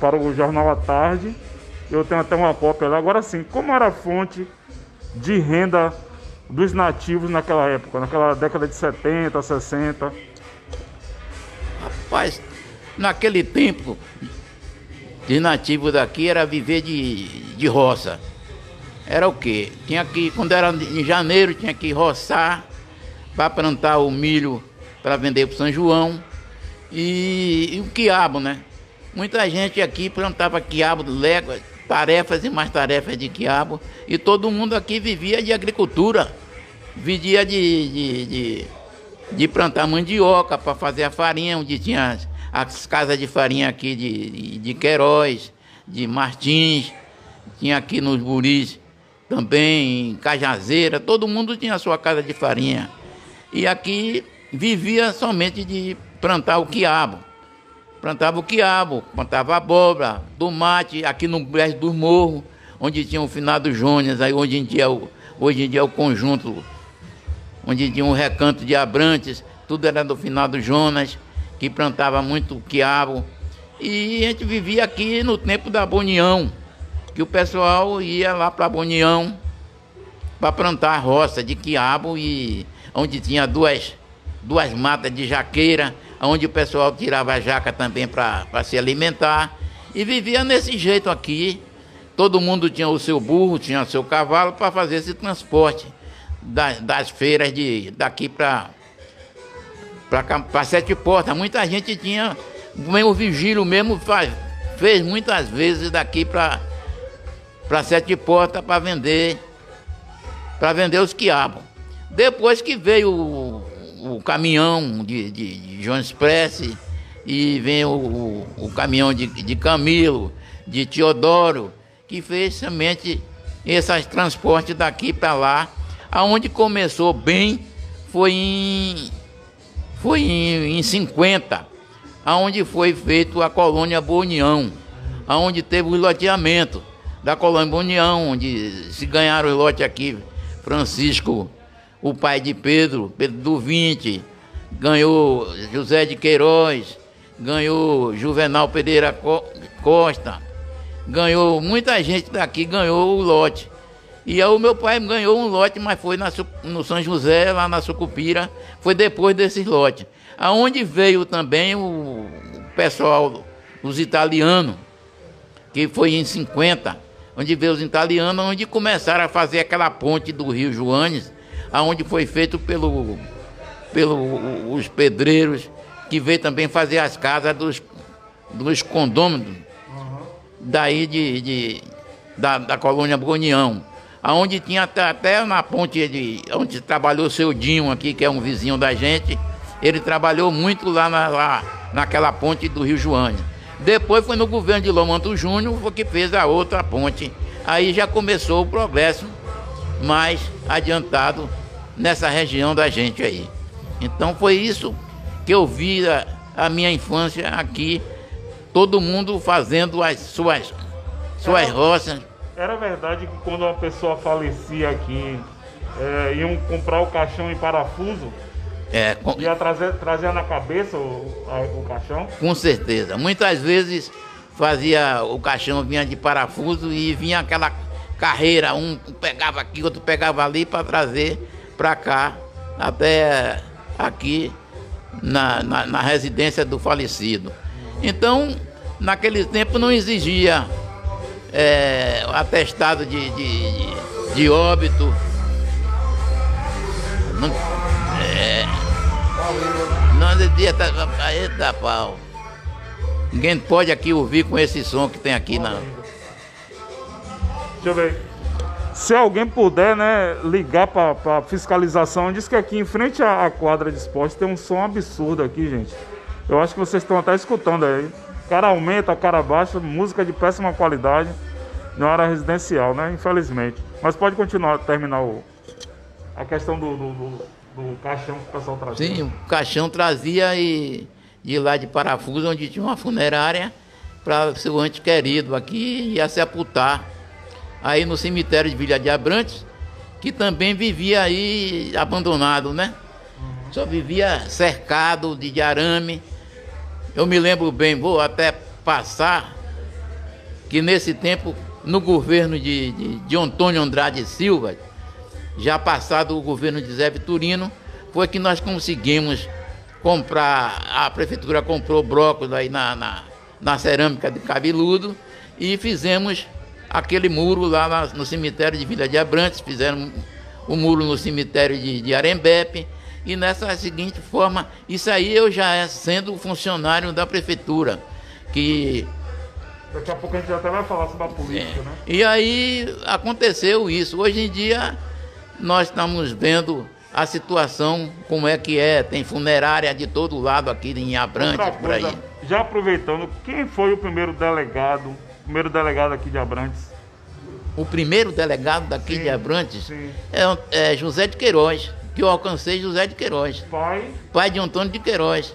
para o Jornal à Tarde, eu tenho até uma cópia lá. Agora sim, como era a fonte de renda dos nativos naquela época, naquela década de 70, 60? Rapaz, naquele tempo, de nativo daqui era viver de roça. Era o quê? Tinha que, quando era em janeiro, tinha que roçar para plantar o milho para vender para São João e o quiabo, né? Muita gente aqui plantava quiabo, légua, tarefas e mais tarefas de quiabo, e todo mundo aqui vivia de agricultura, vivia de plantar mandioca para fazer a farinha, onde tinha as casas de farinha aqui de Queiroz, de Martins, tinha aqui nos Buris também, em Cajazeira, todo mundo tinha a sua casa de farinha. E aqui vivia somente de plantar o quiabo. Plantava o quiabo, plantava abóbora, tomate, aqui no Brejo dos Morros, onde tinha o finado Jonas, aí hoje em dia é o conjunto, onde tinha um recanto de Abrantes, tudo era do finado Jonas, que plantava muito quiabo. E a gente vivia aqui no tempo da Bonião, que o pessoal ia lá para Bonião para plantar a roça de quiabo, e onde tinha duas matas de jaqueira, onde o pessoal tirava a jaca também para se alimentar. E vivia nesse jeito aqui. Todo mundo tinha o seu burro, tinha o seu cavalo para fazer esse transporte das feiras daqui para Sete Portas. Muita gente tinha, o Vigílio mesmo fez muitas vezes daqui para Sete Portas para vender os quiabos. Depois que veio o caminhão de João Express, e vem o caminhão de Camilo, de Teodoro, que fez somente esses transportes daqui para lá. Aonde começou bem foi em 50, aonde foi feito a colônia Bonião, aonde teve o loteamento da colônia Bonião, onde se ganharam o lote aqui, Francisco, o pai de Pedro do 20, ganhou José de Queiroz, ganhou Juvenal Pereira Costa, ganhou muita gente daqui, ganhou o lote. E aí o meu pai ganhou um lote, mas foi no São José, lá na Sucupira, foi depois desses lotes. Aonde veio também o pessoal, os italianos, que foi em 50, onde veio os italianos, onde começaram a fazer aquela ponte do Rio Joanes, aonde foi feito pelos pedreiros, que veio também fazer as casas dos condôminos, daí da colônia Bonião, aonde tinha até na ponte onde trabalhou o seu Dinho aqui, que é um vizinho da gente. Ele trabalhou muito lá naquela ponte do Rio Joanes. Depois foi no governo de Lomanto Júnior que fez a outra ponte. Aí já começou o progresso mais adiantado nessa região da gente aí. Então foi isso que eu vi a minha infância aqui, todo mundo fazendo as suas roças. Era verdade que quando uma pessoa falecia aqui, iam comprar o caixão em parafuso? Ia trazer na cabeça o caixão? Com certeza. Muitas vezes fazia o caixão, vinha de parafuso e vinha aquela carreira, um pegava aqui, outro pegava ali para trazer para cá, até aqui na residência do falecido. Então, naquele tempo não exigia atestado de óbito. Não exigia. Eita pau. Ninguém pode aqui ouvir com esse som que tem aqui na. Deixa eu ver. Se alguém puder, né, ligar para fiscalização, diz que aqui em frente à quadra de esporte tem um som absurdo aqui, gente. Eu acho que vocês estão até escutando aí. Cara aumenta, cara baixa, música de péssima qualidade na área residencial, né? Infelizmente. Mas pode continuar, terminar a questão do caixão que o pessoal trazia. Sim, o caixão trazia de lá de parafuso, onde tinha uma funerária para seu ente querido aqui, ia sepultar. Aí no cemitério de Vila de Abrantes, que também vivia aí abandonado, né? Só vivia cercado de arame. Eu me lembro bem, vou até passar, que nesse tempo, no governo de Antônio Andrade Silva, já passado o governo de Zé Vitorino, foi que nós conseguimos comprar, a prefeitura comprou brócolis aí na cerâmica de Cabeludo e fizemos aquele muro lá no cemitério de Vila de Abrantes, fizeram o muro no cemitério de Arembepe. E nessa seguinte forma, isso aí eu já sendo funcionário da prefeitura, que... Daqui a pouco a gente até vai falar sobre a política, né? E aí aconteceu isso. Hoje em dia nós estamos vendo a situação, como é que é, tem funerária de todo lado aqui em Abrantes, por aí. Já aproveitando, quem foi o primeiro delegado primeiro delegado aqui de Abrantes? O primeiro delegado daqui Sim, de Abrantes sim. é José de Queiroz, que eu alcancei José de Queiroz. Pai de Antônio de Queiroz.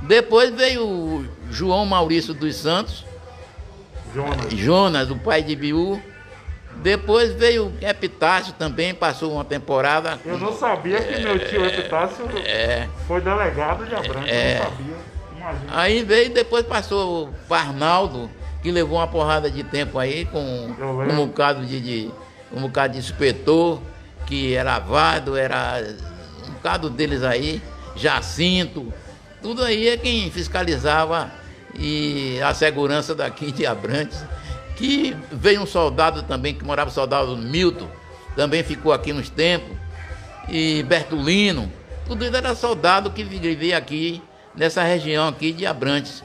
Depois veio o João Maurício dos Santos. Jonas, o pai de Biú. Depois veio o Epitácio também, passou uma temporada. Eu não sabia que meu tio Epitácio foi delegado de Abrantes, eu não sabia. Imagina. Aí veio, depois passou o Arnaldo, que levou uma porrada de tempo aí com um bocado de inspetor, que era Vado, era um bocado deles aí, Jacinto, tudo aí é quem fiscalizava e a segurança daqui de Abrantes. Que veio um soldado também, que morava, o soldado Milton, também ficou aqui uns tempos, e Bertolino, tudo isso era soldado que vivia aqui, nessa região aqui de Abrantes.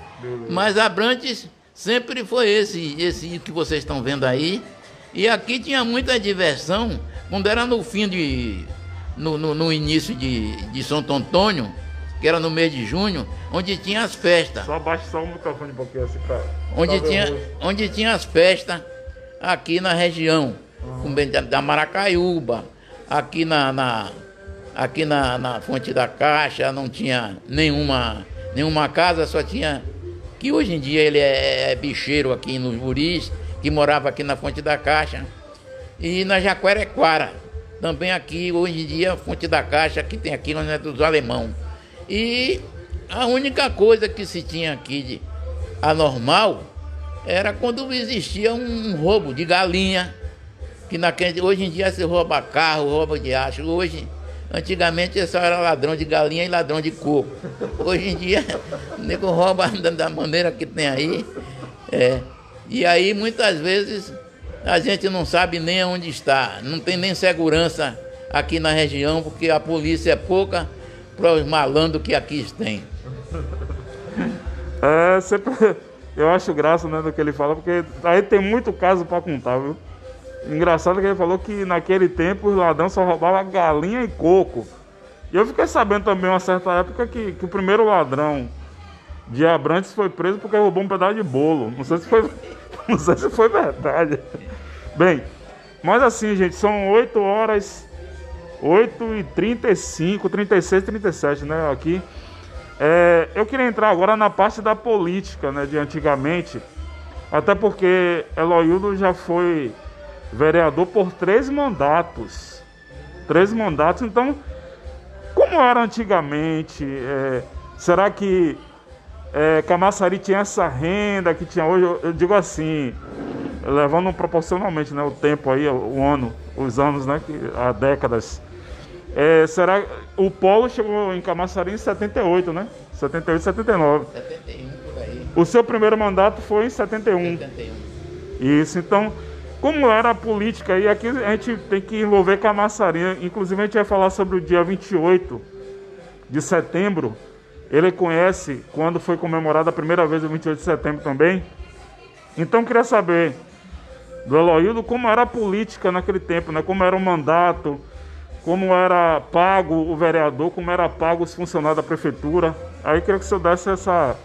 Mas Abrantes sempre foi esse que vocês estão vendo aí, e aqui tinha muita diversão, quando era no fim no início de Santo Antônio, que era no mês de junho, onde tinha as festas. Só abaixa só o microfone um pouquinho assim pra... Onde tinha as festas aqui na região, da Maracaiúba, aqui na Fonte da Caixa, não tinha nenhuma casa, só tinha, que hoje em dia ele é bicheiro aqui nos Buris, que morava aqui na Fonte da Caixa, e na Jacuerequara, também aqui, hoje em dia, Fonte da Caixa, que tem aqui, é dos alemão. E a única coisa que se tinha aqui de anormal era quando existia um roubo de galinha, que hoje em dia se rouba carro, rouba de acho. Antigamente só era ladrão de galinha e ladrão de coco. Hoje em dia o nego rouba da maneira que tem aí. E aí muitas vezes a gente não sabe nem onde está, não tem nem segurança aqui na região, porque a polícia é pouca para os malandros que aqui tem. Sempre eu acho graça, né, do que ele fala, porque aí tem muito caso para contar, viu? Engraçado que ele falou que naquele tempo os ladrões só roubavam galinha e coco. E eu fiquei sabendo também uma certa época que o primeiro ladrão de Abrantes foi preso porque roubou um pedaço de bolo. Não sei se foi verdade. Bem, mas assim, gente, são 8 horas, 8h35, 36, 37, né, aqui. Eu queria entrar agora na parte da política, né, de antigamente, até porque Eloildo já foi vereador por 3 mandatos. 3 mandatos, então, como era antigamente? Será que Camaçari tinha essa renda que tinha hoje? Eu digo assim, levando proporcionalmente, né, o tempo aí, o ano, os anos, né, há décadas. Será o polo chegou em Camaçari em 78, né? 78, 79. 71 por aí. O seu primeiro mandato foi em 71. 71. Isso, então, como era a política, e aqui a gente tem que envolver Camaçari. Inclusive a gente vai falar sobre o dia 28 de setembro. Ele conhece quando foi comemorada a primeira vez o 28 de setembro também. Então queria saber do Eloildo como era a política naquele tempo, né? Como era o mandato, como era pago o vereador, como era pago os funcionários da prefeitura. Aí queria que o senhor desse essa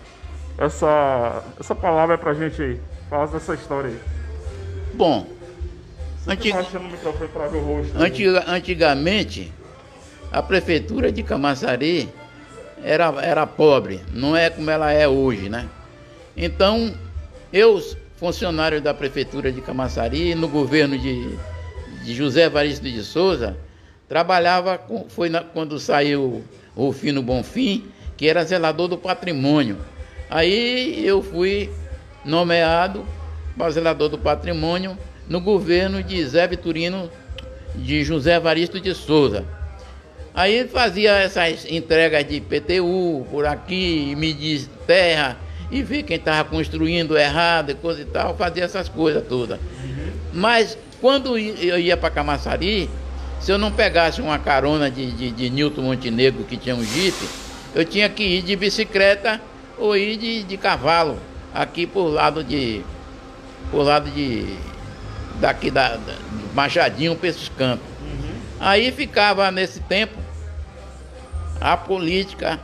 palavra pra gente aí, falasse dessa história aí. Bom, antigamente a prefeitura de Camaçari era pobre, não é como ela é hoje, né? Então, eu, funcionário da prefeitura de Camaçari, no governo de José Evaristo de Souza, trabalhava, quando saiu o Rufino Bonfim, que era zelador do patrimônio. Aí eu fui nomeado para zelador do patrimônio no governo de Zé Vitorino de José Evaristo de Souza. Aí fazia essas entregas de PTU por aqui, medir terra e ver quem estava construindo errado e coisa e tal, fazia essas coisas todas. Mas quando eu ia para Camaçari, se eu não pegasse uma carona de Nilton Montenegro, que tinha um jipe, eu tinha que ir de bicicleta ou ir de cavalo, aqui por lado daqui da Machadinho para esses campos. Aí ficava nesse tempo a política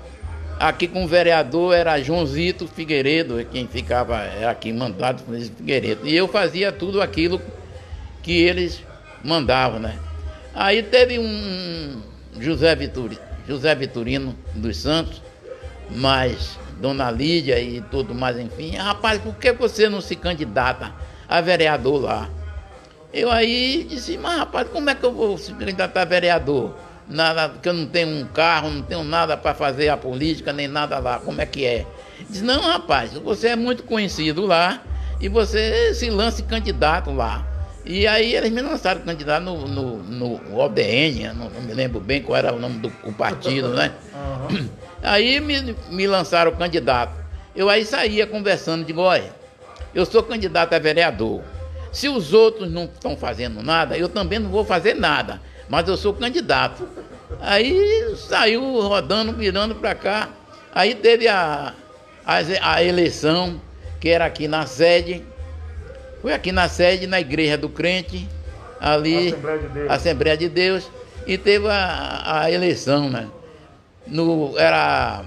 aqui com o vereador era Joãozito Figueiredo, quem ficava aqui mandado por Figueiredo. E eu fazia tudo aquilo que eles mandavam, né? Aí teve um José Vitorino dos Santos, mas Dona Lídia e tudo mais, enfim. Rapaz, por que você não se candidata a vereador lá? Eu aí disse, mas rapaz, como é que eu vou se candidatar a vereador? Nada, porque eu não tenho um carro, não tenho nada para fazer a política, nem nada lá, como é que é? Disse, não rapaz, você é muito conhecido lá e você se lance candidato lá. E aí eles me lançaram candidato no ODN, não me lembro bem qual era o nome do partido, né? Uhum. Aí me lançaram candidato. Eu aí saía conversando, digo, olha, eu sou candidato a vereador. Se os outros não estão fazendo nada, eu também não vou fazer nada, mas eu sou candidato. Aí saiu rodando, virando para cá. Aí teve a eleição, que era aqui na sede. Foi aqui na sede, na Igreja do Crente, ali, Assembleia de Deus, e teve a eleição, né? Era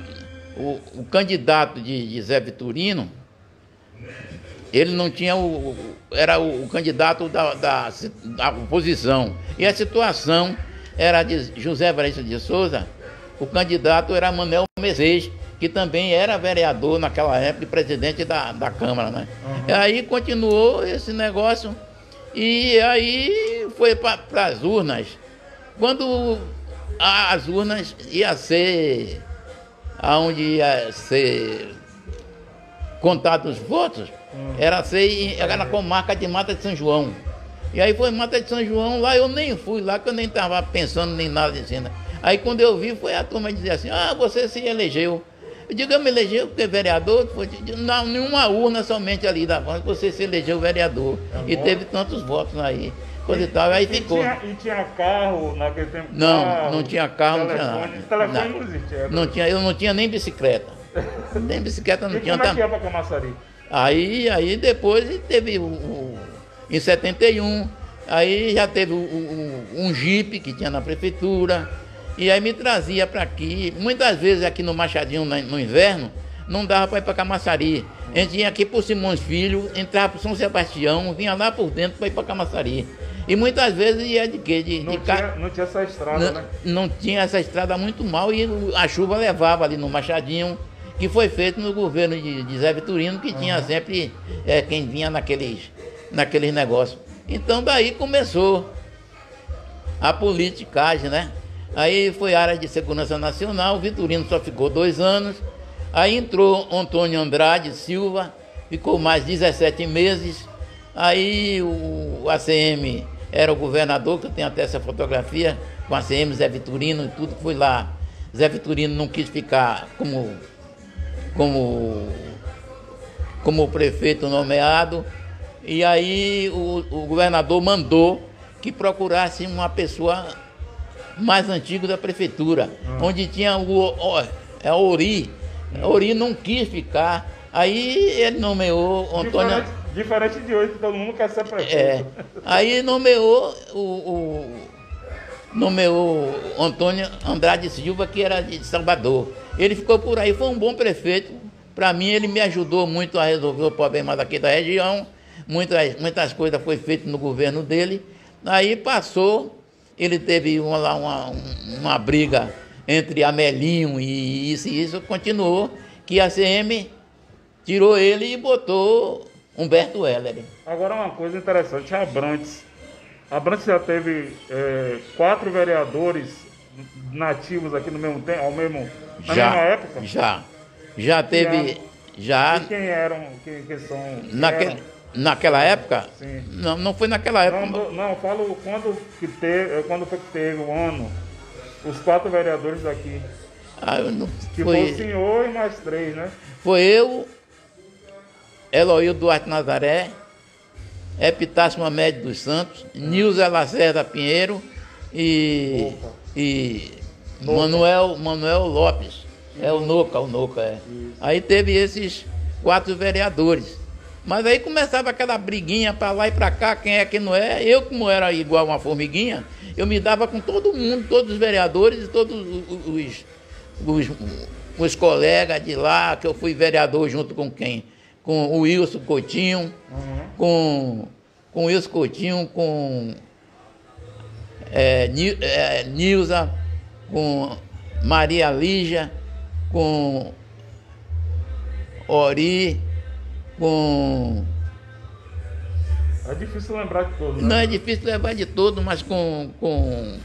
o candidato de Zé Vitorino, ele não tinha era o candidato da oposição. E a situação era de José Evaristo de Souza, o candidato era Manuel Mezes, que também era vereador naquela época e presidente da Câmara, né? Uhum. E aí continuou esse negócio e aí foi para as urnas. Quando as urnas ia ser aonde ia ser contados os votos, era na comarca de Mata de São João. E aí foi Mata de São João, lá eu nem fui lá, que eu nem estava pensando nem nada de cena. Aí quando eu vi, foi a turma dizer assim, você se elegeu. Eu digo, eu me elegeu porque vereador, não, nenhuma urna somente ali da frente, você se elegeu vereador. E teve tantos votos aí, coisa e tal, aí ficou. E tinha carro naquele tempo? Não tinha carro, telefone, não tinha nada. Telefone não existia. Eu não tinha nem bicicleta. Nem bicicleta não e tinha. Como é que ia para Camaçari? Aí depois teve em 71, aí já teve um jipe que tinha na prefeitura. E aí me trazia para aqui, muitas vezes aqui no Machadinho, no inverno, não dava para ir para Camaçari. A gente ia aqui por Simões Filho, entrava por São Sebastião, vinha lá por dentro para ir para Camaçari. E muitas vezes ia de quê? Não tinha essa estrada, né? Não tinha essa estrada muito mal e a chuva levava ali no Machadinho, que foi feito no governo de Zé Vitorino, que tinha sempre quem vinha naqueles negócios. Então daí começou a politicagem, né? Aí foi área de segurança nacional, o Vitorino só ficou 2 anos. Aí entrou Antônio Andrade Silva, ficou mais 17 meses. Aí o ACM era o governador, que eu tenho até essa fotografia, com a ACM, Zé Vitorino e tudo, foi lá. Zé Vitorino não quis ficar como prefeito nomeado. E aí o governador mandou que procurasse uma pessoa mais antigo da prefeitura, onde tinha o Ori. Ori não quis ficar. Aí ele nomeou Antônio. Diferente de hoje, que todo mundo quer ser prefeito. Aí nomeou nomeou Antônio Andrade Silva, que era de Salvador. Ele ficou por aí, foi um bom prefeito. Para mim, ele me ajudou muito a resolver o problema daqui da região. Muitas coisas foi feitas no governo dele. Aí passou. Ele teve uma briga entre Amelinho e isso continuou, que a CM tirou ele e botou Humberto Heller. Agora uma coisa interessante, a Abrantes já teve 4 vereadores nativos aqui no mesmo tempo, na mesma época? Já teve. Já. E quem eram? Quem são? Naquela época? Sim. Não foi naquela época. Não, eu falo quando foi que teve o ano, os 4 vereadores daqui. Foi o senhor e mais 3, né? Foi eu, Eloíldo Duarte Nazaré, Epitácio Mamed dos Santos, Nilza Lacerda Pinheiro e Manuel Lopes. O Noca. Aí teve esses 4 vereadores. Mas aí começava aquela briguinha para lá e para cá, quem é, quem não é. Eu, como era igual uma formiguinha, eu me dava com todo mundo, todos os vereadores e todos os colegas de lá, que eu fui vereador junto com quem? Com o Wilson Coutinho, com o Wilson Coutinho, com Nilza, com Maria Lígia, com Ori, com... É difícil lembrar de todos, né? Não é difícil lembrar de todos, mas com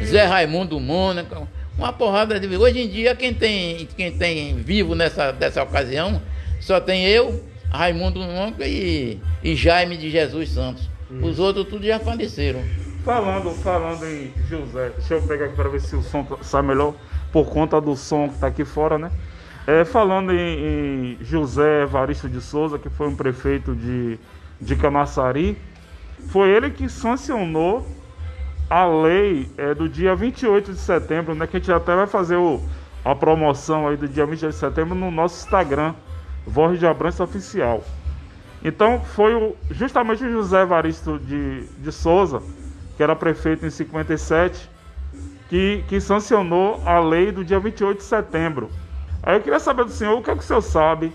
Zé Raimundo Mônaco, uma porrada de... Hoje em dia, quem tem vivo dessa ocasião, só tem eu, Raimundo Mônaco e Jaime de Jesus Santos. Os outros tudo já faleceram. Falando em José, deixa eu pegar aqui para ver se o som sai melhor, por conta do som que está aqui fora, né? Falando em José Evaristo de Souza, que foi um prefeito de Camaçari, foi ele que sancionou a lei do dia 28 de setembro, né? Que a gente até vai fazer a promoção aí do dia 28 de setembro no nosso Instagram, Voz de Abrantes Oficial. Então foi justamente o José Evaristo de Souza, que era prefeito em 57, que sancionou a lei do dia 28 de setembro. Aí eu queria saber do senhor, o que é que o senhor sabe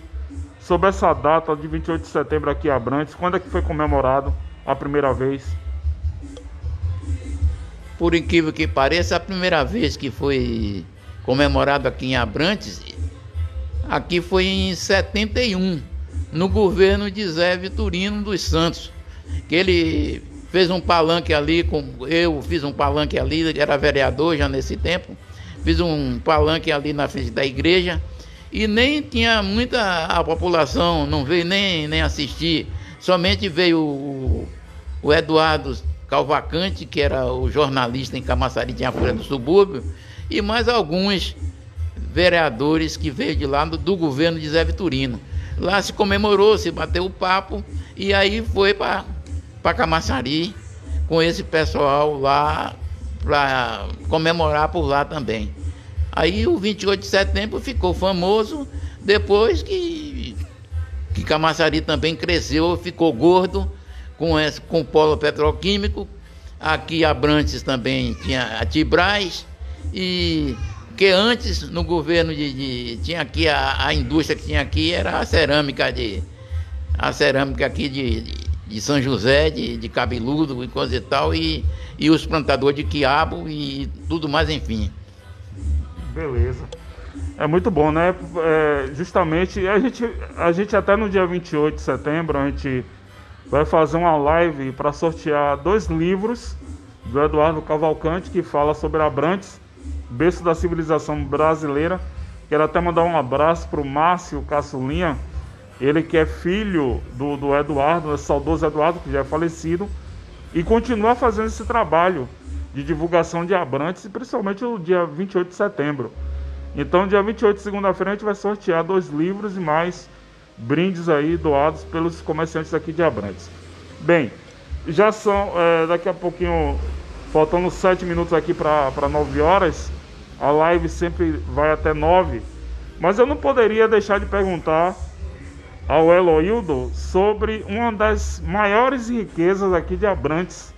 sobre essa data de 28 de setembro aqui em Abrantes? Quando é que foi comemorado a primeira vez? Por incrível que pareça, a primeira vez que foi comemorado aqui em Abrantes, aqui foi em 71, no governo de Zé Vitorino dos Santos, que ele fez um palanque ali, eu fiz um palanque ali, era vereador já nesse tempo, fiz um palanque ali na frente da igreja, e nem tinha a população não veio nem assistir, somente veio o Eduardo Calvacante, que era o jornalista em Camaçari, tinha a Folha do Subúrbio, e mais alguns vereadores que veio de lá do governo de Zé Vitorino. Lá se comemorou, se bateu o papo, e aí foi para Camaçari com esse pessoal lá para comemorar por lá também. Aí o 28 de setembro ficou famoso depois que Camaçari também cresceu, ficou gordo com o polo petroquímico. Aqui Abrantes também tinha a Tibraz, e que antes no governo tinha aqui a indústria que tinha aqui era a cerâmica aqui de São José, de Cabeludo e coisa e tal, e os plantadores de quiabo e tudo mais, enfim. Beleza. É muito bom, né? Justamente, a gente até no dia 28 de setembro, a gente vai fazer uma live para sortear 2 livros do Eduardo Cavalcante, que fala sobre Abrantes, berço da civilização brasileira. Quero até mandar um abraço para o Márcio Caçulinha, ele que é filho do Eduardo, saudoso Eduardo, que já é falecido, e continua fazendo esse trabalho de divulgação de Abrantes, principalmente no dia 28 de setembro. Então, dia 28, segunda-feira, a gente vai sortear 2 livros e mais brindes aí doados pelos comerciantes aqui de Abrantes. Bem, já são, daqui a pouquinho, faltando 7 minutos aqui para 9 horas, a live sempre vai até 9, mas eu não poderia deixar de perguntar ao Eloildo sobre uma das maiores riquezas aqui de Abrantes.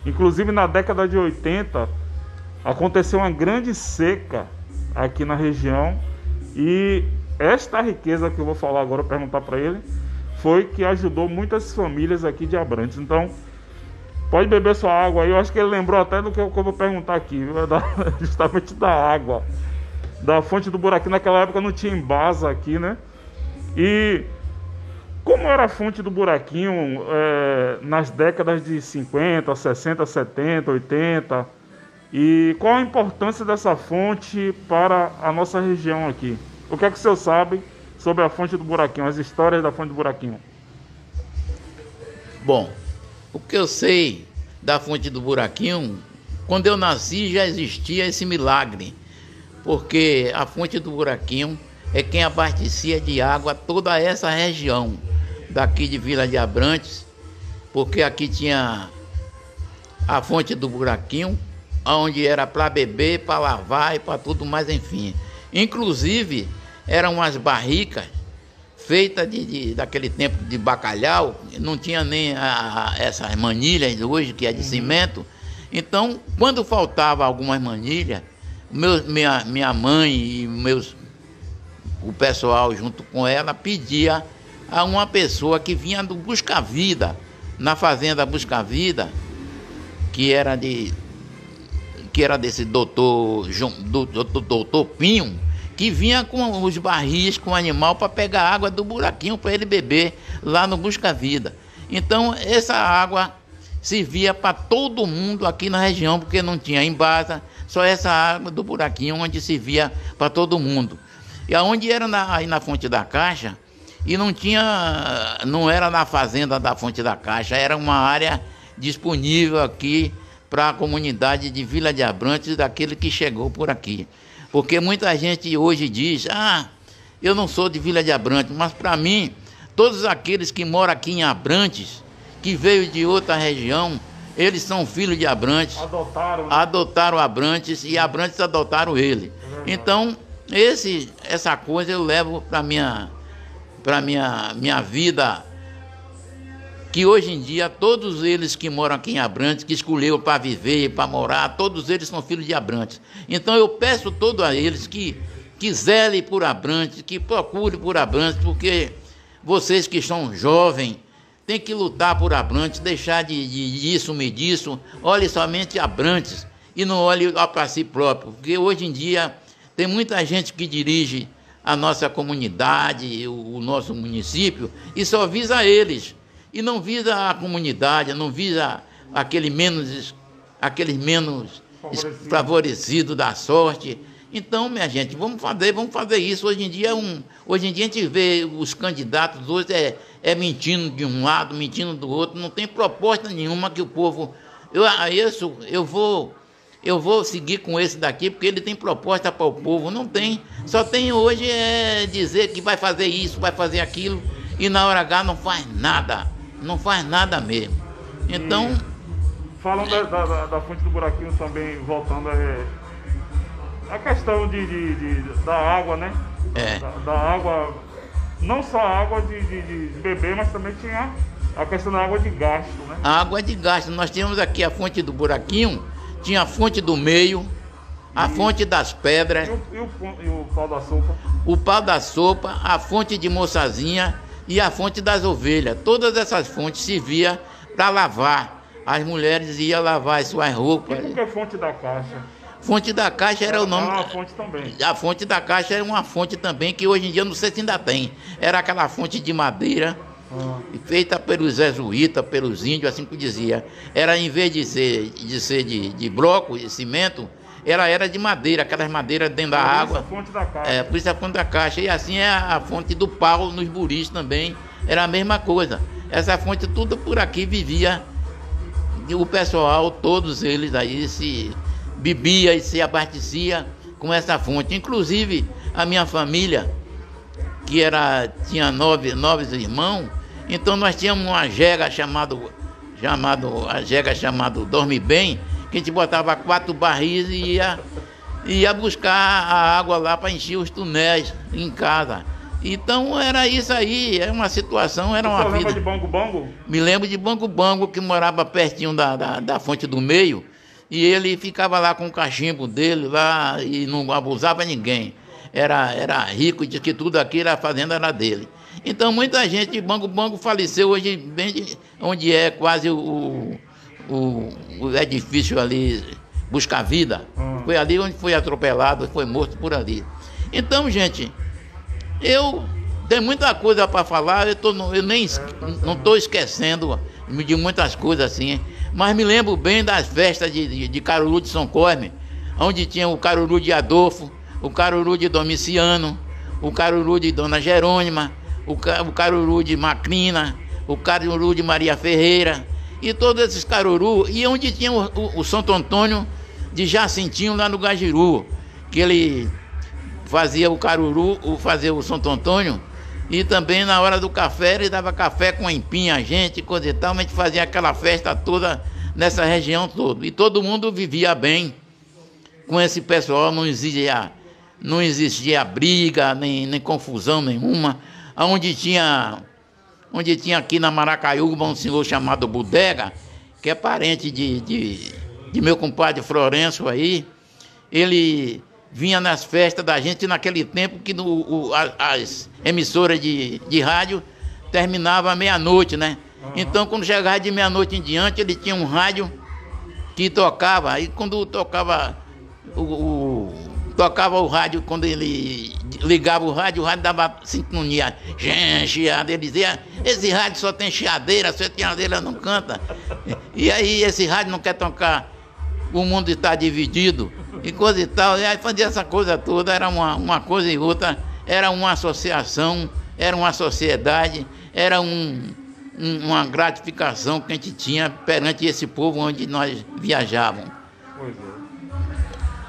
Inclusive na década de 80 aconteceu uma grande seca aqui na região, e esta riqueza que eu vou falar agora, perguntar para ele, foi que ajudou muitas famílias aqui de Abrantes. Então pode beber sua água aí. Eu acho que ele lembrou até do que eu vou perguntar aqui, justamente da água, da fonte do buraquinho. Naquela época não tinha embasa aqui, né? E como era a fonte do buraquinho nas décadas de 50, 60, 70, 80? E qual a importância dessa fonte para a nossa região aqui? O que é que o senhor sabe sobre a fonte do buraquinho, as histórias da fonte do buraquinho? Bom, o que eu sei da fonte do buraquinho, quando eu nasci já existia esse milagre, porque a fonte do buraquinho é quem abastecia de água toda essa região daqui de Vila de Abrantes, porque aqui tinha a fonte do buraquinho, onde era para beber, para lavar e para tudo mais, enfim. Inclusive, eram umas barricas feitas daquele tempo de bacalhau, não tinha nem essas manilhas hoje, que é de cimento. Então, quando faltava algumas manilhas, minha mãe e o pessoal junto com ela pedia a uma pessoa que vinha do Busca Vida, na fazenda Busca Vida, que era desse doutor Pinho, que vinha com os barris com o animal para pegar água do buraquinho para ele beber lá no Busca Vida. Então essa água servia para todo mundo aqui na região, porque não tinha embasa, só essa água do buraquinho onde servia para todo mundo. E aonde era aí na Fonte da Caixa, e não era na fazenda da Fonte da Caixa, era uma área disponível aqui para a comunidade de Vila de Abrantes, daquele que chegou por aqui. Porque muita gente hoje diz, eu não sou de Vila de Abrantes, mas para mim, todos aqueles que moram aqui em Abrantes, que veio de outra região, eles são filhos de Abrantes, adotaram Abrantes e Abrantes adotaram ele. Então, essa coisa eu levo para minha vida, que hoje em dia todos eles que moram aqui em Abrantes, que escolheram para viver, para morar, todos eles são filhos de Abrantes. Então eu peço todos a eles que zelem por Abrantes, que procurem por Abrantes, porque vocês que são jovens têm que lutar por Abrantes, deixar de sumir disso, olhe somente Abrantes e não olhe para si próprio, porque hoje em dia tem muita gente que dirige a nossa comunidade, o nosso município, e só visa eles. E não visa a comunidade, não visa aquele menos favorecido da sorte. Então, minha gente, vamos fazer isso. Hoje em dia a gente vê os candidatos hoje mentindo de um lado, mentindo do outro, não tem proposta nenhuma que o povo... Eu vou seguir com esse daqui, porque ele tem proposta para o povo. Não tem. Só tem hoje dizer que vai fazer isso, vai fazer aquilo, e na hora H não faz nada. Não faz nada mesmo. Então... Falando da Fonte do Buraquinho também, voltando a questão da água, né? Da água, não só a água de beber, mas também tinha a questão da água de gasto, né? A água de gasto. Nós tínhamos aqui a Fonte do Buraquinho, tinha a Fonte do Meio, a Fonte das Pedras. E o Pau da Sopa? O Pau da Sopa, a Fonte de Moçazinha e a Fonte das Ovelhas. Todas essas fontes serviam para lavar. As mulheres iam lavar as suas roupas. E por que Fonte da Caixa? Fonte da Caixa era o nome. Uma fonte também. A Fonte da Caixa era uma fonte também, que hoje em dia não sei se ainda tem. Era aquela fonte de madeira, feita pelos jesuítas, pelos índios, assim que dizia. Era, em vez de ser de bloco e cimento, ela era de madeira, aquelas madeiras dentro da água. Por isso a Fonte da Caixa. Por isso a Fonte da Caixa. E assim é a Fonte do Pau nos Buris também. Era a mesma coisa. Essa fonte, tudo por aqui vivia. E o pessoal, todos eles aí, se bebia e se abastecia com essa fonte. Inclusive, a minha família, que tinha nove irmãos, então nós tínhamos uma jega chamada Dorme Bem, que a gente botava 4 barris e ia buscar a água lá para encher os tonéis em casa. Então era isso aí, era uma situação, era uma vida. Você lembra de Bango Bango? Me lembro de Bango Bango, que morava pertinho da Fonte do Meio, e ele ficava lá com o cachimbo dele lá e não abusava ninguém. Era rico, disse que tudo aquilo, a fazenda era dele. Então muita gente de Bango Bango faleceu hoje, bem onde é quase o edifício ali, Busca Vida. Foi ali onde foi atropelado, foi morto por ali. Então, gente, eu tenho muita coisa para falar, eu nem não estou esquecendo de muitas coisas assim, mas me lembro bem das festas de Caruru de São Cosme, onde tinha o Caruru de Adolfo, o Caruru de Domiciano, o Caruru de Dona Jerônima, o Caruru de Macrina, o Caruru de Maria Ferreira, e todos esses Caruru, e onde tinha o Santo Antônio de Jacintinho lá no Gajiru, que ele fazia o Caruru, fazia o Santo Antônio, e também na hora do café ele dava café com empinha, a gente, coisa e tal, mas a gente fazia aquela festa toda nessa região toda, e todo mundo vivia bem com esse pessoal, não existia briga, nem confusão nenhuma. Onde tinha aqui na Maracaiúba um senhor chamado Bodega, que é parente de meu compadre Florencio aí, ele vinha nas festas da gente naquele tempo que as emissoras de rádio terminavam à meia-noite, né? Então, quando chegava de meia-noite em diante, ele tinha um rádio que tocava. Aí, quando tocava o rádio, quando ele ligava o rádio dava sintonia. Chiada. Ele dizia, esse rádio só tem chiadeira, só tem chiadeira, não canta. E aí, esse rádio não quer tocar, o mundo está dividido, e coisa e tal. E aí fazia essa coisa toda, era uma coisa e outra, era uma associação, era uma sociedade, era uma gratificação que a gente tinha perante esse povo onde nós viajávamos.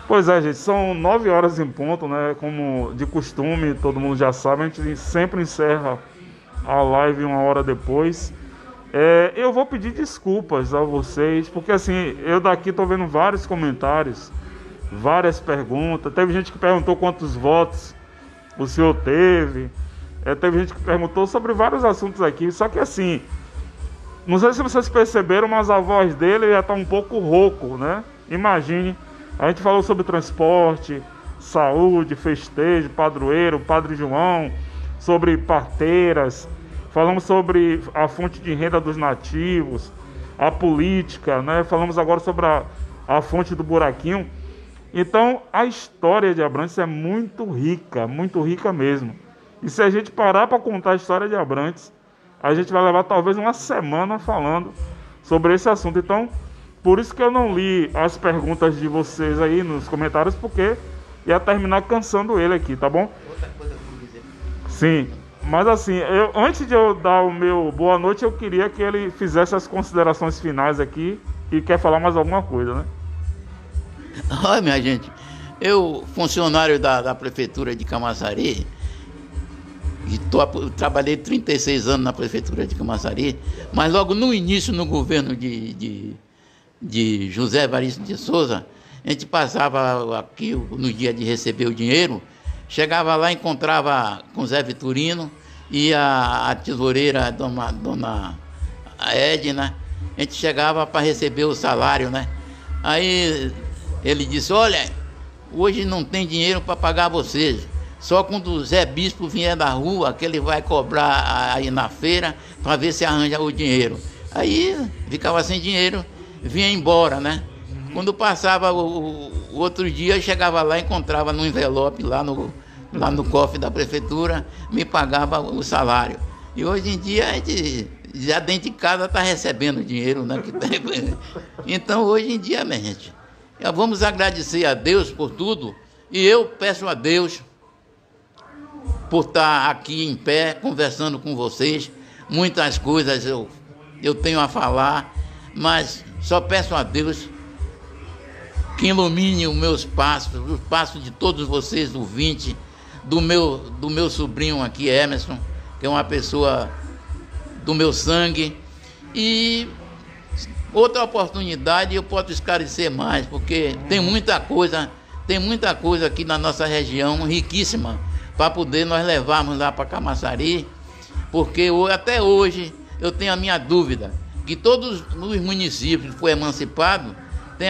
Pois é, gente, são 9 horas em ponto, né? Como de costume, todo mundo já sabe, a gente sempre encerra a live 1 hora depois. Eu vou pedir desculpas a vocês, porque assim, eu daqui tô vendo vários comentários, várias perguntas. Teve gente que perguntou quantos votos o senhor teve. Teve gente que perguntou sobre vários assuntos aqui. Só que assim, não sei se vocês perceberam, mas a voz dele já tá um pouco rouco, né? Imagine, a gente falou sobre transporte, saúde, festejo, padroeiro, Padre João, sobre parteiras, falamos sobre a fonte de renda dos nativos, a política, né? Falamos agora sobre a fonte do buraquinho. Então, a história de Abrantes é muito rica mesmo. E se a gente parar para contar a história de Abrantes, a gente vai levar talvez uma semana falando sobre esse assunto. Então, por isso que eu não li as perguntas de vocês aí nos comentários, porque ia terminar cansando ele aqui, tá bom? Outra coisa que eu dizer. Sim, mas assim, antes de eu dar o meu boa noite, eu queria que ele fizesse as considerações finais aqui e quer falar mais alguma coisa, né? Olha, minha gente, eu, funcionário da Prefeitura de Camaçari, trabalhei 36 anos na Prefeitura de Camaçari, mas logo no início, no governo de José Evaristo de Souza, a gente passava aqui no dia de receber o dinheiro, chegava lá, encontrava com Zé Vitorino e a tesoureira, dona Edna, a gente chegava para receber o salário, né? Aí ele disse, olha, hoje não tem dinheiro para pagar vocês, só quando o Zé Bispo vier da rua, que ele vai cobrar aí na feira, para ver se arranja o dinheiro. Aí ficava sem dinheiro, vinha embora, né? Quando passava o outro dia, chegava lá, encontrava no envelope, lá no cofre da prefeitura, me pagava o salário. E hoje em dia, a gente já dentro de casa está recebendo dinheiro, né? Então, hoje em dia, minha gente, vamos agradecer a Deus por tudo. E eu peço a Deus por estar aqui em pé, conversando com vocês. Muitas coisas eu tenho a falar, mas só peço a Deus que ilumine os meus passos, os passos de todos vocês, ouvintes, do meu sobrinho aqui, Emerson, que é uma pessoa do meu sangue. E outra oportunidade eu posso esclarecer mais, porque tem muita coisa aqui na nossa região, riquíssima, para poder nós levarmos lá para Camaçari, porque até hoje eu tenho a minha dúvida, que todos os municípios que foram emancipados têm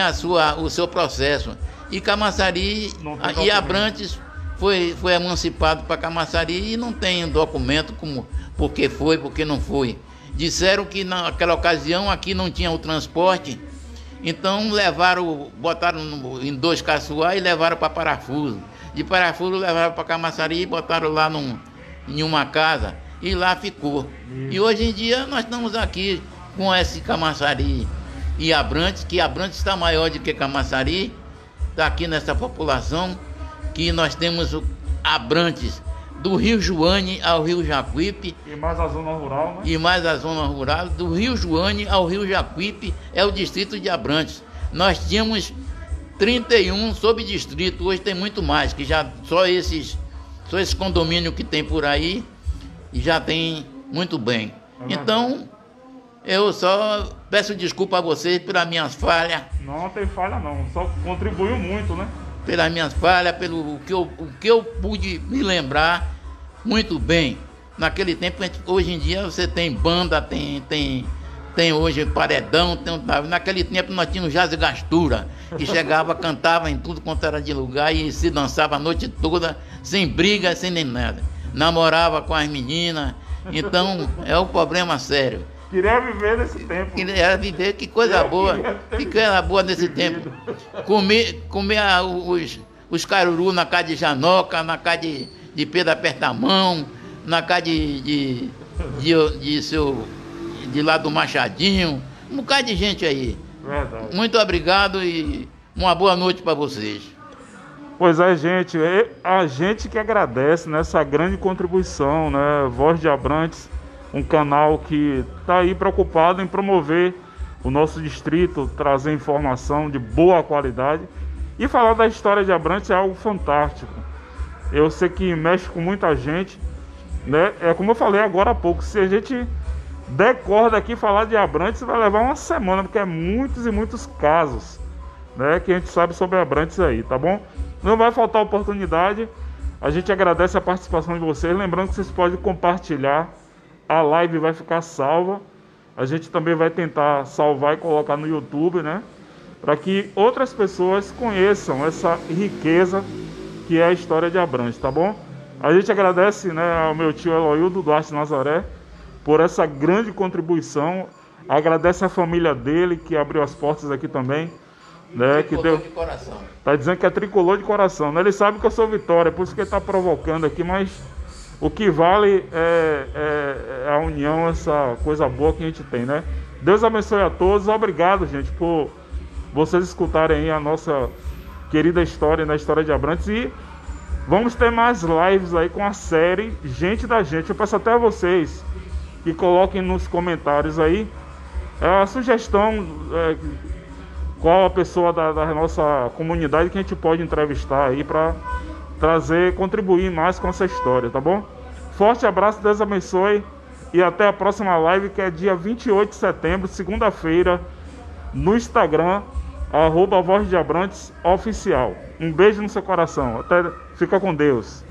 o seu processo, e Camaçari e Abrantes foi emancipado para Camaçari e não tem documento como porque foi, porque não foi. Disseram que naquela ocasião aqui não tinha o transporte, então botaram em 2 caçoar e levaram para Parafuso. De Parafuso levaram para Camaçari e botaram lá em uma casa e lá ficou. E hoje em dia nós estamos aqui com esse Camaçari e Abrantes, que Abrantes está maior do que Camaçari, está aqui nessa população, que nós temos o Abrantes do Rio Joane ao Rio Jacuípe. E mais a zona rural, né? E mais a zona rural, do Rio Joane ao Rio Jacuípe, é o distrito de Abrantes. Nós tínhamos 31 subdistritos, hoje tem muito mais, que já só esses condomínios que tem por aí, já tem muito bem. Então, eu só peço desculpa a vocês pelas minhas falhas. Não tem falha não, só contribuiu muito, né? Pelas minhas falhas, pelo que eu pude me lembrar muito bem. Naquele tempo, hoje em dia você tem banda, tem tem hoje paredão, naquele tempo nós tínhamos Jazz e Gastura, que chegava, cantava em tudo quanto era de lugar e se dançava a noite toda, sem briga, sem nem nada. Namorava com as meninas, então é um problema sério. Queria viver nesse tempo. Queria viver, que coisa boa, que coisa boa nesse tempo. Comer os caruru na casa de Janoca, na casa de Pedro Apertamão, na casa de lá do Machadinho, um bocado de gente aí. Verdade. Muito obrigado e uma boa noite para vocês. Pois é, gente, a gente que agradece nessa grande contribuição, né? Voz de Abrantes, um canal que está aí preocupado em promover o nosso distrito, trazer informação de boa qualidade e falar da história de Abrantes é algo fantástico. Eu sei que mexe com muita gente, né? É como eu falei agora há pouco, se a gente der corda aqui falar de Abrantes vai levar uma semana, porque é muitos e muitos casos, né, que a gente sabe sobre Abrantes aí, tá bom? Não vai faltar oportunidade. A gente agradece a participação de vocês, lembrando que vocês podem compartilhar, a live vai ficar salva. A gente também vai tentar salvar e colocar no YouTube, né, para que outras pessoas conheçam essa riqueza que é a história de Abrantes, tá bom? A gente agradece, né, ao meu tio Eloildo Duarte Nazaré por essa grande contribuição. Agradece a família dele que abriu as portas aqui também, né, que deu de coração. Tá dizendo que é tricolor de coração, né? Ele sabe que eu sou Vitória, por isso que ele tá provocando aqui, mas o que vale é a união, essa coisa boa que a gente tem, né? Deus abençoe a todos. Obrigado, gente, por vocês escutarem aí a nossa querida história, na história de Abrantes. E vamos ter mais lives aí com a série Gente da Gente. Eu peço até a vocês que coloquem nos comentários aí a sugestão, qual a pessoa da nossa comunidade que a gente pode entrevistar aí para trazer, contribuir mais com essa história, tá bom? Forte abraço, Deus abençoe e até a próxima live, que é dia 28 de setembro, segunda-feira, no Instagram, @Voz de Abrantes Oficial. Um beijo no seu coração, fica com Deus.